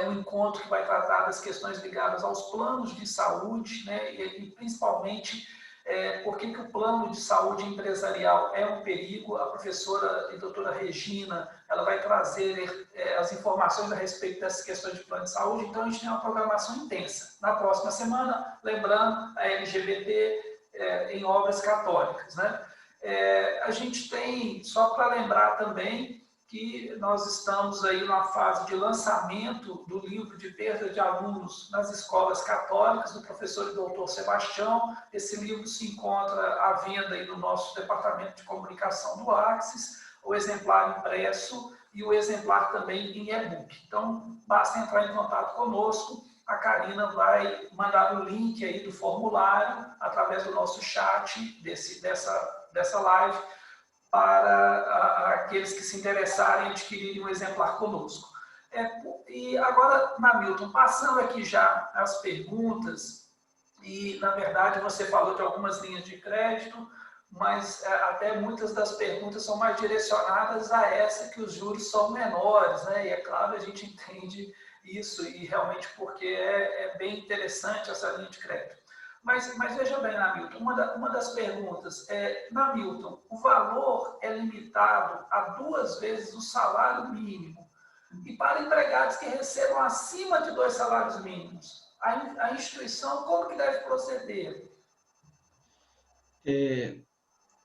S1: um encontro que vai tratar das questões ligadas aos planos de saúde, né, e principalmente por que o plano de saúde empresarial é um perigo. A professora e doutora Regina, ela vai trazer as informações a respeito dessas questões de plano de saúde, então a gente tem uma programação intensa. Na próxima semana, lembrando, a LGBT em obras católicas, né? A gente tem, só para lembrar também, que nós estamos aí numa fase de lançamento do livro de perda de alunos nas escolas católicas, do professor e doutor Sebastião. Esse livro se encontra à venda aí no nosso departamento de comunicação do Axis, o exemplar impresso e o exemplar também em e-book. Então, basta entrar em contato conosco, a Karina vai mandar o link aí do formulário através do nosso chat dessa live, para aqueles que se interessarem em adquirirem um exemplar conosco. E agora, Namilton, passando aqui já as perguntas, e na verdade você falou de algumas linhas de crédito, mas até muitas das perguntas são mais direcionadas a essa, que os juros são menores, né? E é claro, a gente entende isso, e realmente porque é bem interessante essa linha de crédito. Mas veja bem, Namilton, uma das perguntas Namilton, o valor é limitado a 2 vezes o salário mínimo. E para empregados que recebam acima de 2 salários mínimos, a instituição como que deve proceder?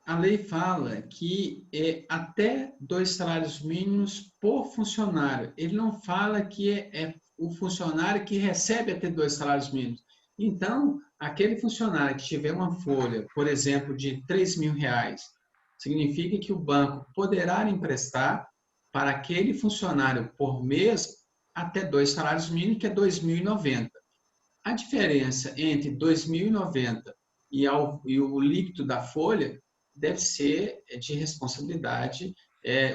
S2: A lei fala que é até 2 salários mínimos por funcionário. Ele não fala que é o funcionário que recebe até 2 salários mínimos. Então, aquele funcionário que tiver uma folha, por exemplo, de R$3.000, significa que o banco poderá emprestar para aquele funcionário por mês até 2 salários mínimos, que é R$2.090. A diferença entre R$2.090 e o líquido da folha deve ser de responsabilidade,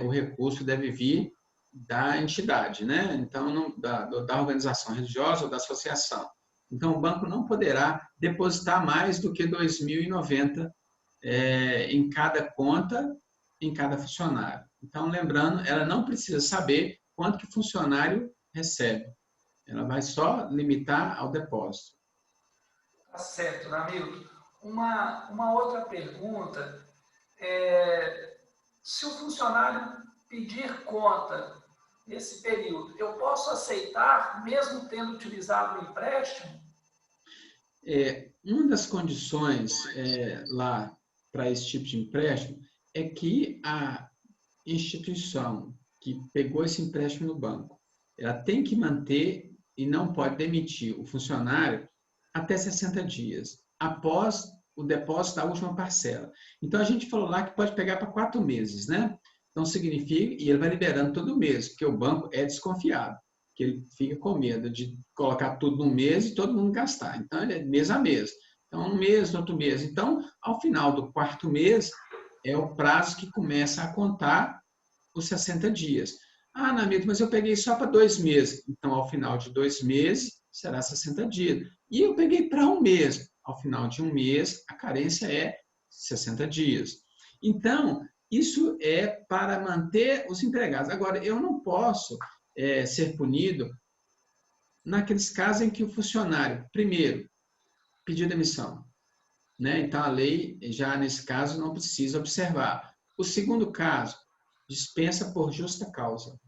S2: o recurso deve vir da entidade, né? Então, da organização religiosa ou da associação. Então, o banco não poderá depositar mais do que R$2.090 em cada conta, em cada funcionário. Então, lembrando, ela não precisa saber quanto que o funcionário recebe. Ela vai só limitar ao depósito.
S1: Tá certo, Namilton. Uma outra pergunta se o funcionário pedir conta nesse período, eu posso aceitar mesmo tendo utilizado o empréstimo?
S2: Uma das condições lá para esse tipo de empréstimo é que a instituição que pegou esse empréstimo no banco, ela tem que manter e não pode demitir o funcionário até 60 dias, após o depósito da última parcela. Então, a gente falou lá que pode pegar para 4 meses, né? Então, significa, e ele vai liberando todo mês, porque o banco é desconfiado, que ele fica com medo de colocar tudo num mês e todo mundo gastar. Então, ele é mês a mês. Então, um mês, outro mês. Então, ao final do 4º mês, é o prazo que começa a contar os 60 dias. Ah, Namilton, mas eu peguei só para 2 meses. Então, ao final de 2 meses, será 60 dias. E eu peguei para 1 mês. Ao final de 1 mês, a carência é 60 dias. Então, Isso é para manter os empregados. Agora, eu não posso ser punido naqueles casos em que o funcionário, primeiro, pediu demissão, né? Então, a lei, já nesse caso, não precisa observar. O segundo caso, dispensa por justa causa.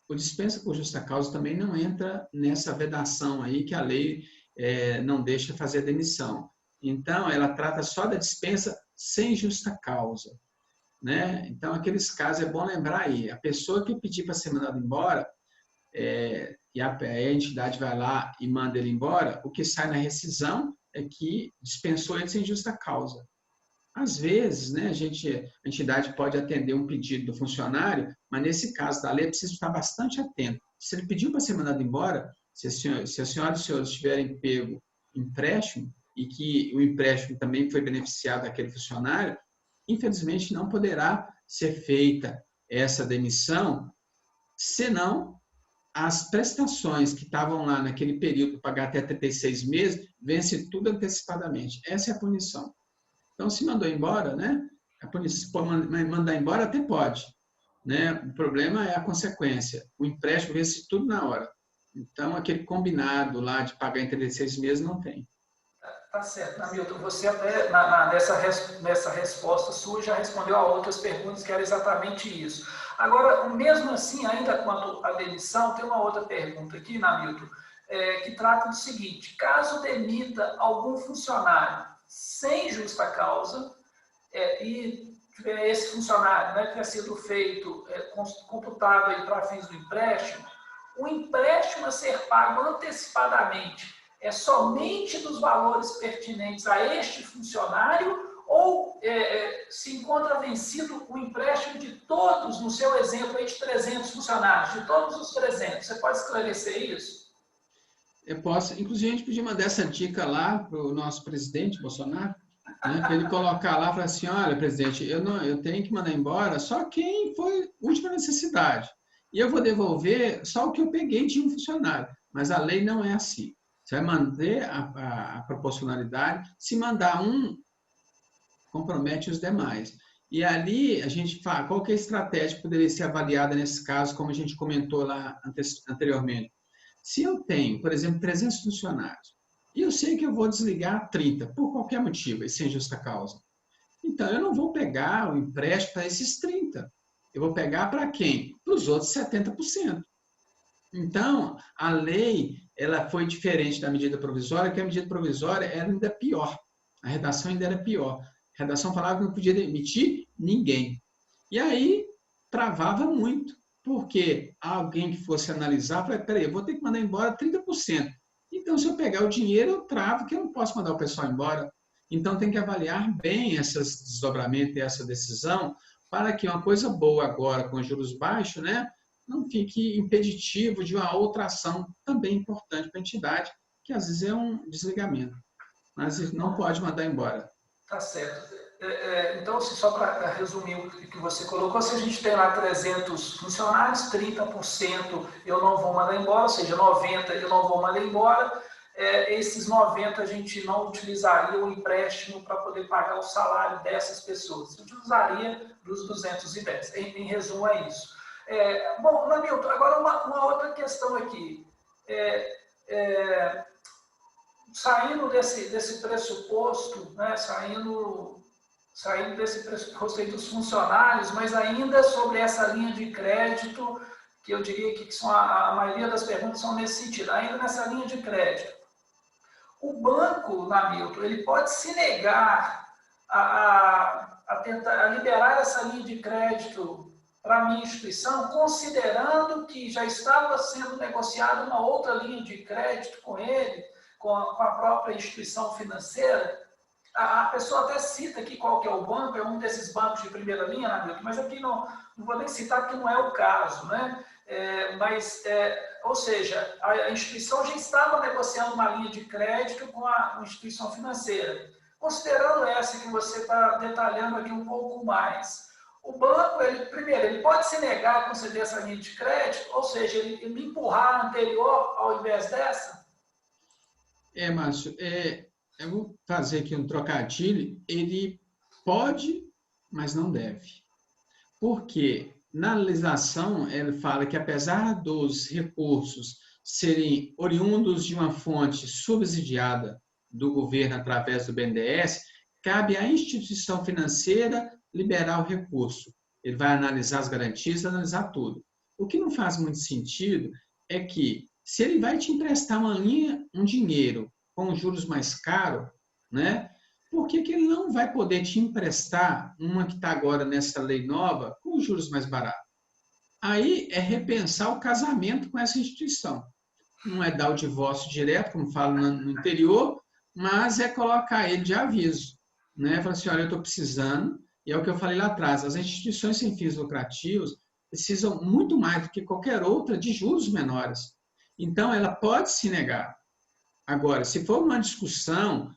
S2: O dispensa por justa causa também não entra nessa vedação aí que a lei não deixa fazer a demissão. Então, ela trata só da dispensa sem justa causa, né? Então, aqueles casos é bom lembrar aí, a pessoa que pedir para ser mandada embora, e a entidade vai lá e manda ele embora, o que sai na rescisão é que dispensou ele sem justa causa. Às vezes, né, a entidade pode atender um pedido do funcionário, mas nesse caso da lei precisa estar bastante atento. Se ele pediu para ser mandado embora, se a senhora e os senhores tiverem pego empréstimo e que o empréstimo também foi beneficiado daquele funcionário, infelizmente não poderá ser feita essa demissão, senão as prestações que estavam lá naquele período, pagar até 36 meses, vence tudo antecipadamente. Essa é a punição. Então, se mandou embora, né? A punição, pode mandar embora até pode, né? O problema é a consequência. O empréstimo vence tudo na hora. Então, aquele combinado lá de pagar em 36 meses não tem.
S1: Tá certo, Hamilton. Você até nessa resposta sua já respondeu a outras perguntas que era exatamente isso. Agora, mesmo assim, ainda quanto à demissão, tem uma outra pergunta aqui, Hamilton, que trata do seguinte: caso demita algum funcionário sem justa causa, e esse funcionário, né, tiver sido feito, computado para fins do empréstimo, o empréstimo a ser pago antecipadamente é somente dos valores pertinentes a este funcionário ou se encontra vencido o empréstimo de todos, no seu exemplo aí de 300 funcionários, de todos os 300? Você pode esclarecer isso?
S2: Eu posso, inclusive, a gente podia mandar essa dica lá para o nosso presidente, Bolsonaro, né, para ele colocar lá e falar assim: olha, presidente, eu tenho que mandar embora só quem foi última necessidade. E eu vou devolver só o que eu peguei de um funcionário. Mas a lei não é assim. Você vai manter a proporcionalidade. Se mandar um, compromete os demais. E ali a gente fala, qual que é a estratégia que poderia ser avaliada nesse caso, como a gente comentou lá anteriormente. Se eu tenho, por exemplo, 300 funcionários, e eu sei que eu vou desligar 30, por qualquer motivo, e sem justa causa, então eu não vou pegar o empréstimo para esses 30. Eu vou pegar para quem? Para os outros 70%. Então, a lei ela foi diferente da medida provisória, que a medida provisória era ainda pior. A redação ainda era pior. A redação falava que não podia demitir ninguém. E aí, travava muito, porque alguém que fosse analisar, falou, peraí, eu vou ter que mandar embora 30%. Então, se eu pegar o dinheiro, eu travo, que eu não posso mandar o pessoal embora. Então, tem que avaliar bem esses desdobramentos e essa decisão, para que uma coisa boa agora, com juros baixos, né, não fique impeditivo de uma outra ação também importante para a entidade, que às vezes é um desligamento. Mas não pode mandar embora.
S1: Tá certo. Então, só para resumir o que você colocou, se a gente tem lá 300 funcionários, 30% eu não vou mandar embora, ou seja, 90% eu não vou mandar embora, esses 90% a gente não utilizaria o empréstimo para poder pagar o salário dessas pessoas, a gente usaria dos 210. Em resumo, é isso. Bom, Hamilton, agora uma outra questão aqui. Saindo desse pressuposto, né, saindo desse pressuposto aí dos funcionários, mas ainda sobre essa linha de crédito, que eu diria que são a maioria das perguntas são nesse sentido, ainda nessa linha de crédito. O banco, Hamilton, ele pode se negar a tentar liberar essa linha de crédito para a minha instituição, considerando que já estava sendo negociada uma outra linha de crédito com ele, com a própria instituição financeira. A pessoa até cita aqui qual que é o banco, é um desses bancos de primeira linha, Hamilton, mas aqui não vou nem citar porque não é o caso, né? Ou seja, a instituição já estava negociando uma linha de crédito com a instituição financeira. Considerando essa que você está detalhando aqui um pouco mais, o banco, primeiro, ele pode se negar a conceder essa linha de crédito, ou seja, ele me empurrar a anterior ao invés dessa?
S2: Márcio, eu vou fazer aqui um trocadilho. Ele pode, mas não deve. Porque na legislação ele fala que apesar dos recursos serem oriundos de uma fonte subsidiada do governo através do BNDES, cabe à instituição financeira liberar o recurso. Ele vai analisar as garantias, analisar tudo. O que não faz muito sentido é que, se ele vai te emprestar uma linha, um dinheiro com juros mais caros, né? Por que ele não vai poder te emprestar uma que está agora nessa lei nova com juros mais baratos? Aí é repensar o casamento com essa instituição. Não é dar o divórcio direto, como falo no interior, mas é colocar ele de aviso. Né? Falar assim, olha, eu estou precisando, e é o que eu falei lá atrás, as instituições sem fins lucrativos precisam muito mais do que qualquer outra de juros menores. Então, ela pode se negar. Agora, se for uma discussão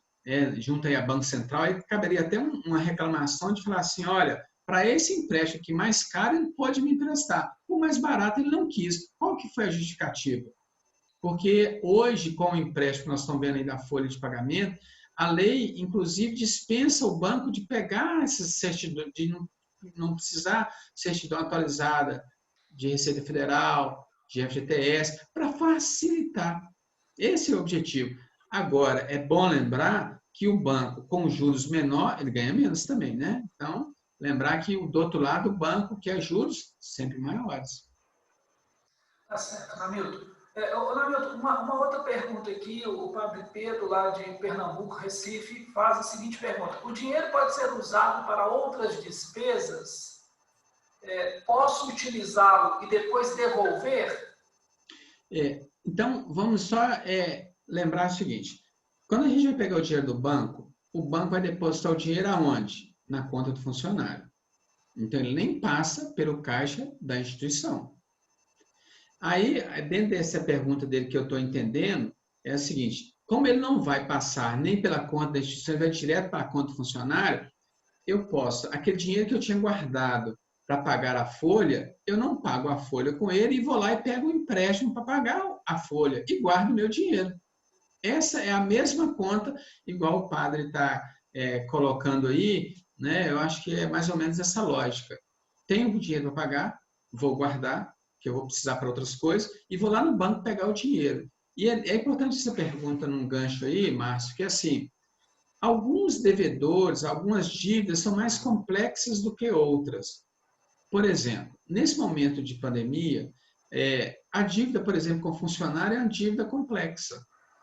S2: junto aí a Banco Central, aí caberia até uma reclamação de falar assim, olha, para esse empréstimo aqui mais caro, ele pode me emprestar. O mais barato ele não quis. Qual que foi a justificativa? Porque hoje, com o empréstimo que nós estamos vendo aí da folha de pagamento, a lei, inclusive, dispensa o banco de pegar essas certidões, de não precisar certidão atualizada de Receita Federal, de FGTS, para facilitar. Esse é o objetivo. Agora, é bom lembrar que o banco, com juros menores, ele ganha menos também, né? Então, lembrar que do outro lado, o banco quer juros sempre maiores.
S1: Tá certo, Namilton. Namilton, uma outra pergunta aqui, o Padre Pedro, lá de Pernambuco, Recife, faz a seguinte pergunta. O dinheiro pode ser usado para outras despesas? Posso utilizá-lo e depois devolver?
S2: Então, vamos só lembrar o seguinte. Quando a gente vai pegar o dinheiro do banco, o banco vai depositar o dinheiro aonde? Na conta do funcionário. Então, ele nem passa pelo caixa da instituição. Aí, dentro dessa pergunta dele que eu estou entendendo, é a seguinte, como ele não vai passar nem pela conta da instituição, ele vai direto para a conta do funcionário, eu posso, aquele dinheiro que eu tinha guardado para pagar a folha, eu não pago a folha com ele e vou lá e pego um empréstimo para pagar a folha e guardo o meu dinheiro. Essa é a mesma conta, igual o padre está colocando aí, né? Eu acho que é mais ou menos essa lógica. Tenho dinheiro para pagar, vou guardar, que eu vou precisar para outras coisas, e vou lá no banco pegar o dinheiro. E é importante essa pergunta num gancho aí, Márcio, que assim, alguns devedores, algumas dívidas são mais complexas do que outras. Por exemplo, nesse momento de pandemia, a dívida, por exemplo, com funcionário é uma dívida complexa,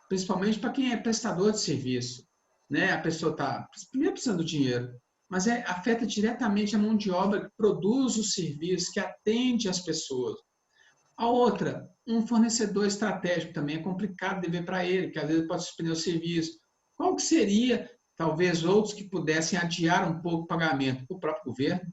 S2: principalmente para quem é prestador de serviço. Né? A pessoa está primeiro precisando do dinheiro, mas afeta diretamente a mão de obra que produz o serviço, que atende as pessoas. A outra, um fornecedor estratégico também é complicado dever para ele, que às vezes pode suspender o serviço. Qual que seria, talvez, outros que pudessem adiar um pouco o pagamento? O próprio governo,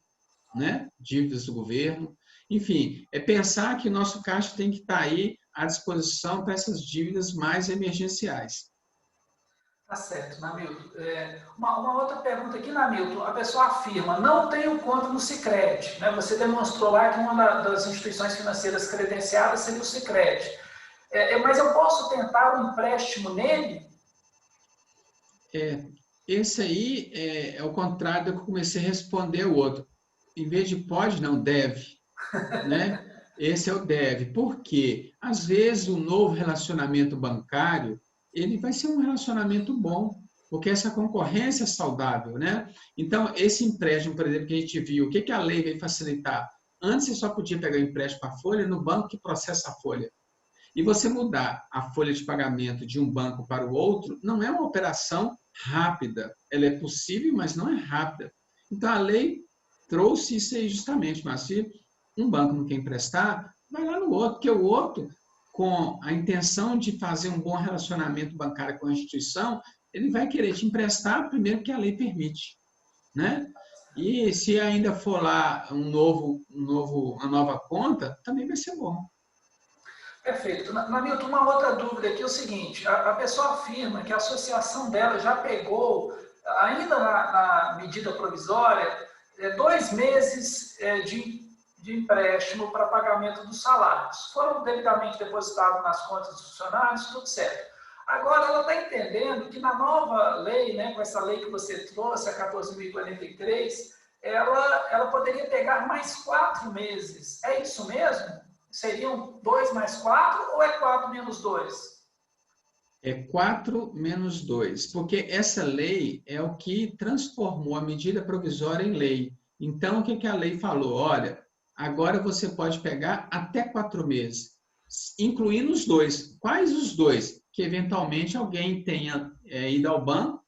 S2: né? Dívidas do governo. Enfim, é pensar que o nosso caixa tem que estar aí à disposição para essas dívidas mais emergenciais.
S1: Tá certo, Namilton. Uma outra pergunta aqui, Namilton. A pessoa afirma, não tenho conta no Sicredi. Né? Você demonstrou lá que uma das instituições financeiras credenciadas seria o Sicredi. Mas eu posso tentar um empréstimo nele?
S2: Esse aí é o contrário do que eu comecei a responder o outro. Em vez de pode, não, deve. Né? Esse é o deve. Por quê? Às vezes o novo relacionamento bancário ele vai ser um relacionamento bom, porque essa concorrência é saudável, né? Então, esse empréstimo, por exemplo, que a gente viu, o que a lei veio facilitar? Antes você só podia pegar o empréstimo para a folha no banco que processa a folha. E você mudar a folha de pagamento de um banco para o outro não é uma operação rápida. Ela é possível, mas não é rápida. Então, a lei trouxe isso aí justamente, mas se um banco não quer emprestar, vai lá no outro, porque o outro, com a intenção de fazer um bom relacionamento bancário com a instituição, ele vai querer te emprestar primeiro que a lei permite, né? E se ainda for lá uma nova conta, também vai ser bom.
S1: Perfeito. Namilton, uma outra dúvida aqui é o seguinte, a pessoa afirma que a associação dela já pegou, ainda na medida provisória, 2 meses de empréstimo para pagamento dos salários. Foram devidamente depositados nas contas dos funcionários, tudo certo. Agora, ela está entendendo que na nova lei, né, com essa lei que você trouxe, a 14.043, ela poderia pegar mais 4 meses. É isso mesmo? Seriam 2 mais 4 ou é 4 menos 2?
S2: É 4 menos 2, porque essa lei é o que transformou a medida provisória em lei. Então, o que a lei falou? Olha, agora você pode pegar até 4 meses, incluindo os dois. Quais os dois? Que eventualmente alguém tenha ido ao banco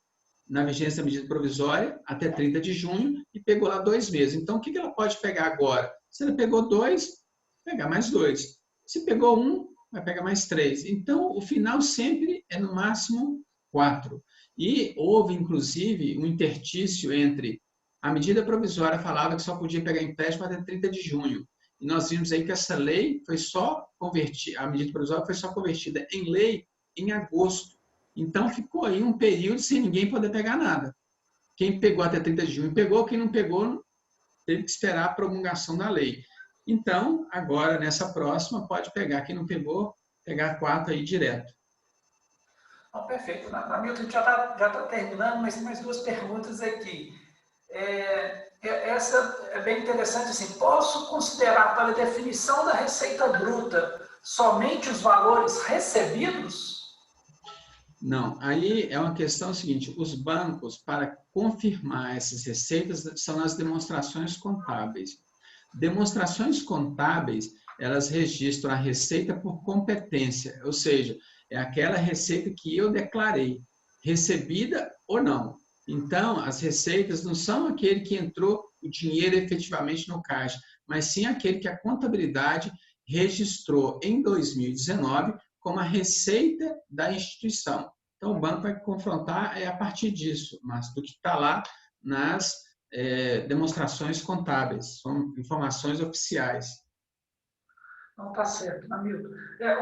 S2: na vigência da medida provisória até 30 de junho e pegou lá 2 meses. Então, o que ela pode pegar agora? Se ela pegou 2, pegar mais 2. Se pegou 1, vai pegar mais 3. Então, o final sempre é no máximo 4. E houve, inclusive, um intertício entre a medida provisória falava que só podia pegar empréstimo até 30 de junho. E nós vimos aí que essa lei foi só convertida, a medida provisória foi só convertida em lei em agosto. Então, ficou aí um período sem ninguém poder pegar nada. Quem pegou até 30 de junho pegou, quem não pegou teve que esperar a promulgação da lei. Então, agora, nessa próxima, pode pegar. Quem não pegou, pegar 4 aí direto.
S1: Não, perfeito. Hamilton, a gente já tá terminando, mas tem mais 2 perguntas aqui. Essa é bem interessante. Assim, posso considerar para a definição da receita bruta somente os valores recebidos?
S2: Não, aí é uma questão seguinte, os bancos, para confirmar essas receitas, são as demonstrações contábeis. Demonstrações contábeis, elas registram a receita por competência, ou seja, é aquela receita que eu declarei, recebida ou não. Então, as receitas não são aquele que entrou o dinheiro efetivamente no caixa, mas sim aquele que a contabilidade registrou em 2019 como a receita da instituição. Então, o banco vai confrontar a partir disso, mas do que está lá nas demonstrações contábeis, são informações oficiais.
S1: Não está certo, Hamilton.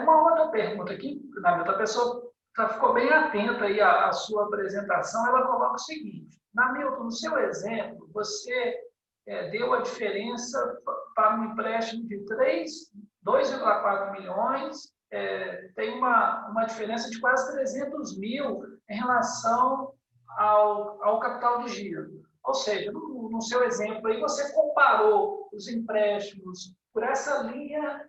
S1: Uma outra pergunta aqui, Hamilton, a pessoa ficou bem atenta aí à sua apresentação, ela coloca o seguinte, Hamilton, no seu exemplo, você deu a diferença para um empréstimo de 2,4 milhões, tem uma diferença de quase 300 mil em relação ao capital de giro. Ou seja, no seu exemplo aí, você comparou os empréstimos por essa linha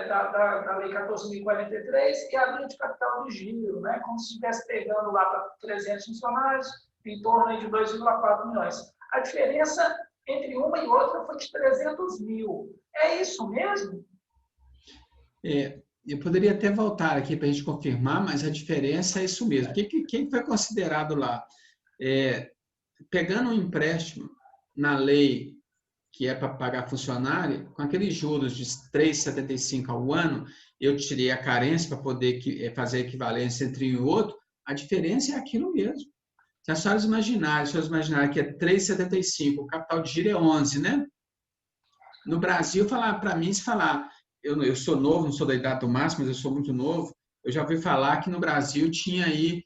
S1: da Lei 14.043 e a linha de capital de giro, né? Como se estivesse pegando lá para 300 funcionários, em torno de 2,4 milhões. A diferença entre uma e outra foi de 300 mil. É isso mesmo?
S2: Eu poderia até voltar aqui para a gente confirmar, mas a diferença é isso mesmo. O que foi considerado lá? Pegando um empréstimo na lei que é para pagar funcionário, com aqueles juros de 3,75 ao ano, eu tirei a carência para poder fazer a equivalência entre um e outro, a diferença é aquilo mesmo. Se as senhoras imaginarem que é 3,75, o capital de giro é 11, né? No Brasil, para mim, se falar, eu sou novo, não sou da idade do máximo, mas eu sou muito novo, eu já ouvi falar que no Brasil tinha aí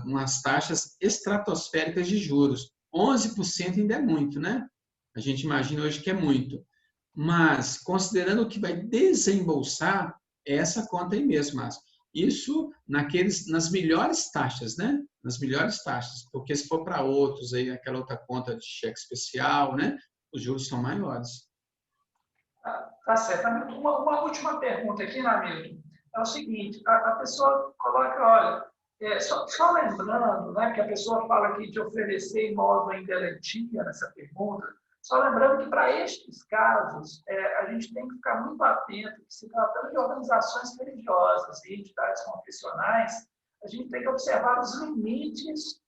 S2: umas taxas estratosféricas de juros. 11% ainda é muito, né? A gente imagina hoje que é muito. Mas, considerando o que vai desembolsar, é essa conta aí mesmo, Márcio. Isso nas melhores taxas, né? Nas melhores taxas. Porque se for para outros, aí, aquela outra conta de cheque especial, né? Os juros são maiores.
S1: Tá certo. Uma última pergunta aqui, Hamilton, é o seguinte, a pessoa coloca, olha, só lembrando, né, que a pessoa fala aqui de oferecer imóvel em garantia nessa pergunta, só lembrando que para estes casos, a gente tem que ficar muito atento, que se tratando de organizações religiosas e entidades confessionais, a gente tem que observar os limites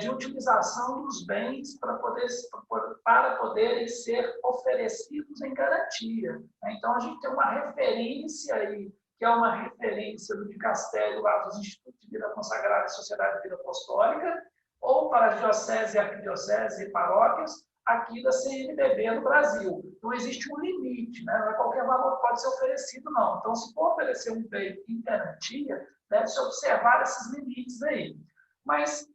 S1: de utilização dos bens para poderem ser oferecidos em garantia. Então, a gente tem uma referência aí, que é uma referência do dicastério lá dos Institutos de Vida Consagrada e Sociedade de Vida Apostólica, ou para a diocese, arquidiocese e paróquias, aqui da CNBB no Brasil. Então, existe um limite, né? Não é qualquer valor que pode ser oferecido, não. Então, se for oferecer um bem em garantia, deve-se observar esses limites aí. Mas,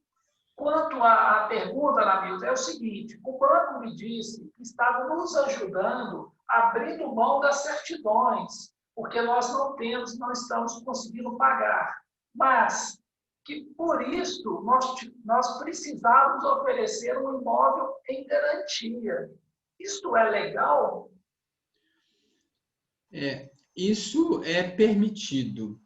S1: quanto à pergunta, Hamilton, é o seguinte, o banco me disse que estava nos ajudando abrindo mão das certidões, porque nós não estamos conseguindo pagar. Mas, que, por isso, nós precisávamos oferecer um imóvel em garantia. Isto é legal?
S2: Isso é permitido,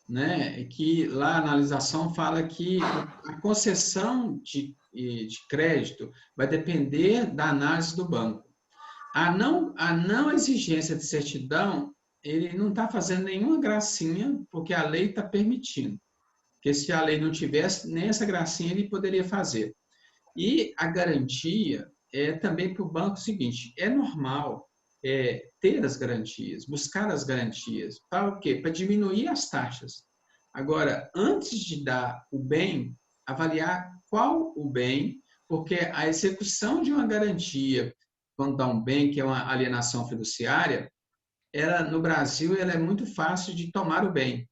S2: né? Que lá a analisação fala que a concessão de crédito vai depender da análise do banco. A não exigência de certidão, ele não está fazendo nenhuma gracinha, porque a lei está permitindo. Porque se a lei não tivesse, nem essa gracinha ele poderia fazer. E a garantia é também para o banco o seguinte, é normal ter as garantias, buscar as garantias. Para o quê? Para diminuir as taxas. Agora, antes de dar o bem, avaliar qual o bem, porque a execução de uma garantia, quando dá um bem, que é uma alienação fiduciária, no Brasil ela é muito fácil de tomar o bem.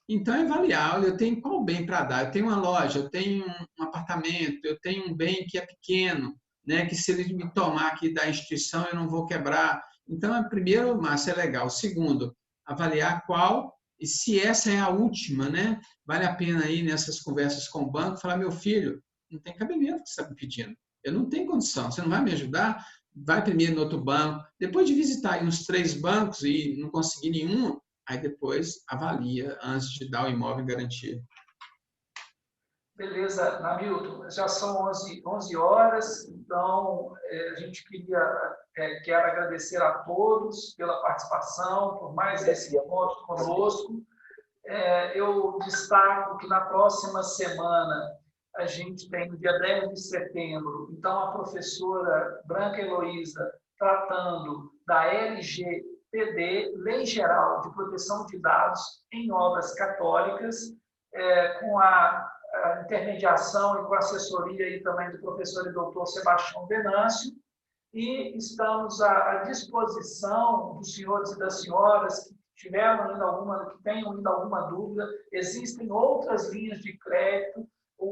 S2: Então, é avaliar, eu tenho qual bem para dar? Eu tenho uma loja, eu tenho um apartamento, eu tenho um bem que é pequeno, né? Que se ele me tomar aqui da instituição, eu não vou quebrar. Então, primeiro, Márcio, é legal. Segundo, avaliar qual, e se essa é a última, né? Vale a pena ir nessas conversas com o banco, falar, meu filho, não tem cabimento que você está me pedindo. Eu não tenho condição, você não vai me ajudar? Vai primeiro no outro banco. Depois de visitar uns 3 bancos e não conseguir nenhum, aí depois avalia antes de dar o imóvel em garantia.
S1: Beleza, Namilton, já são 11 horas, então a gente quero agradecer a todos pela participação, por mais esse encontro conosco. Eu destaco que na próxima semana a gente tem, no dia 10 de setembro, então a professora Branca Heloísa tratando da LGPD, Lei Geral de Proteção de Dados em Obras Católicas, com a intermediação e com a assessoria aí também do professor e doutor Sebastião Venâncio, e estamos à disposição dos senhores e das senhoras que tenham ainda alguma dúvida. Existem outras linhas de crédito,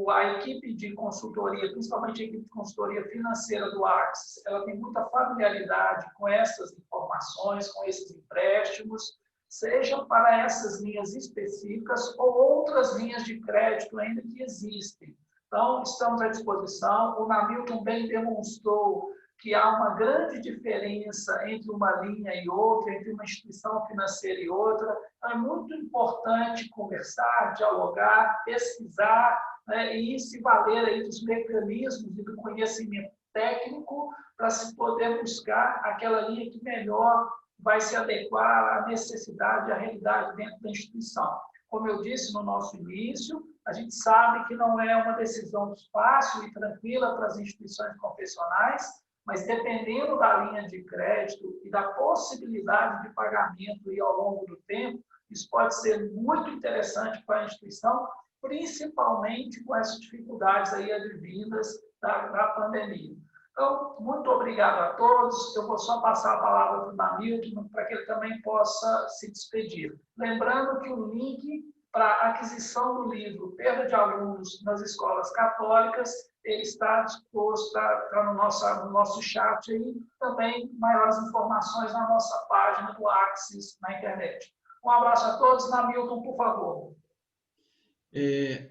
S1: a equipe de consultoria, principalmente a equipe de consultoria financeira do Axis, ela tem muita familiaridade com essas informações, com esses empréstimos, seja para essas linhas específicas ou outras linhas de crédito ainda que existem. Então, estamos à disposição. O Namilton bem demonstrou que há uma grande diferença entre uma linha e outra, entre uma instituição financeira e outra. Então, é muito importante conversar, dialogar, pesquisar, né, e se valer aí dos mecanismos e do conhecimento técnico para se poder buscar aquela linha que melhor vai se adequar à necessidade, à realidade dentro da instituição. Como eu disse no nosso início, a gente sabe que não é uma decisão fácil e tranquila para as instituições confessionais, mas dependendo da linha de crédito e da possibilidade de pagamento aí ao longo do tempo, isso pode ser muito interessante para a instituição, principalmente com essas dificuldades aí advindas da pandemia. Então, muito obrigado a todos. Eu vou só passar a palavra para o Namilton, para que ele também possa se despedir. Lembrando que o link para a aquisição do livro Perda de Alunos nas Escolas Católicas, ele está disposto, está no nosso chat aí, também maiores informações na nossa página do Axis na internet. Um abraço a todos. Namilton, por favor.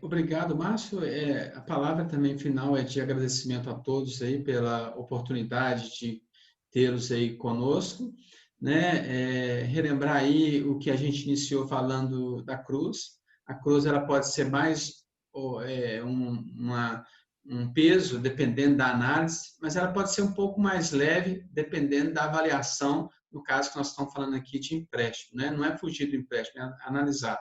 S2: Obrigado, Márcio. A palavra também final é de agradecimento a todos aí pela oportunidade de tê-los aí conosco, né? Relembrar aí o que a gente iniciou falando da cruz. A cruz ela pode ser mais um peso, dependendo da análise, mas ela pode ser um pouco mais leve, dependendo da avaliação, no caso que nós estamos falando aqui de empréstimo, né? Não é fugir do empréstimo, é analisar.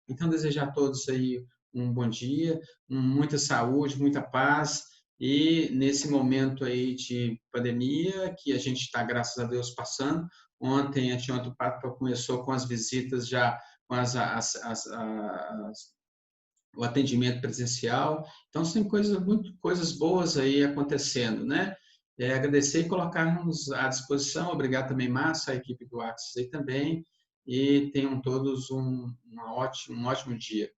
S2: Então, desejar a todos aí um bom dia, muita saúde, muita paz, e nesse momento aí de pandemia, que a gente está, graças a Deus, passando. Anteontem, o Papa começou com as visitas já, com o atendimento presencial. Então, tem coisas boas aí acontecendo, né? Agradecer e colocarmos à disposição. Obrigado também, Márcia, a equipe do Axis aí também. E tenham todos um ótimo dia.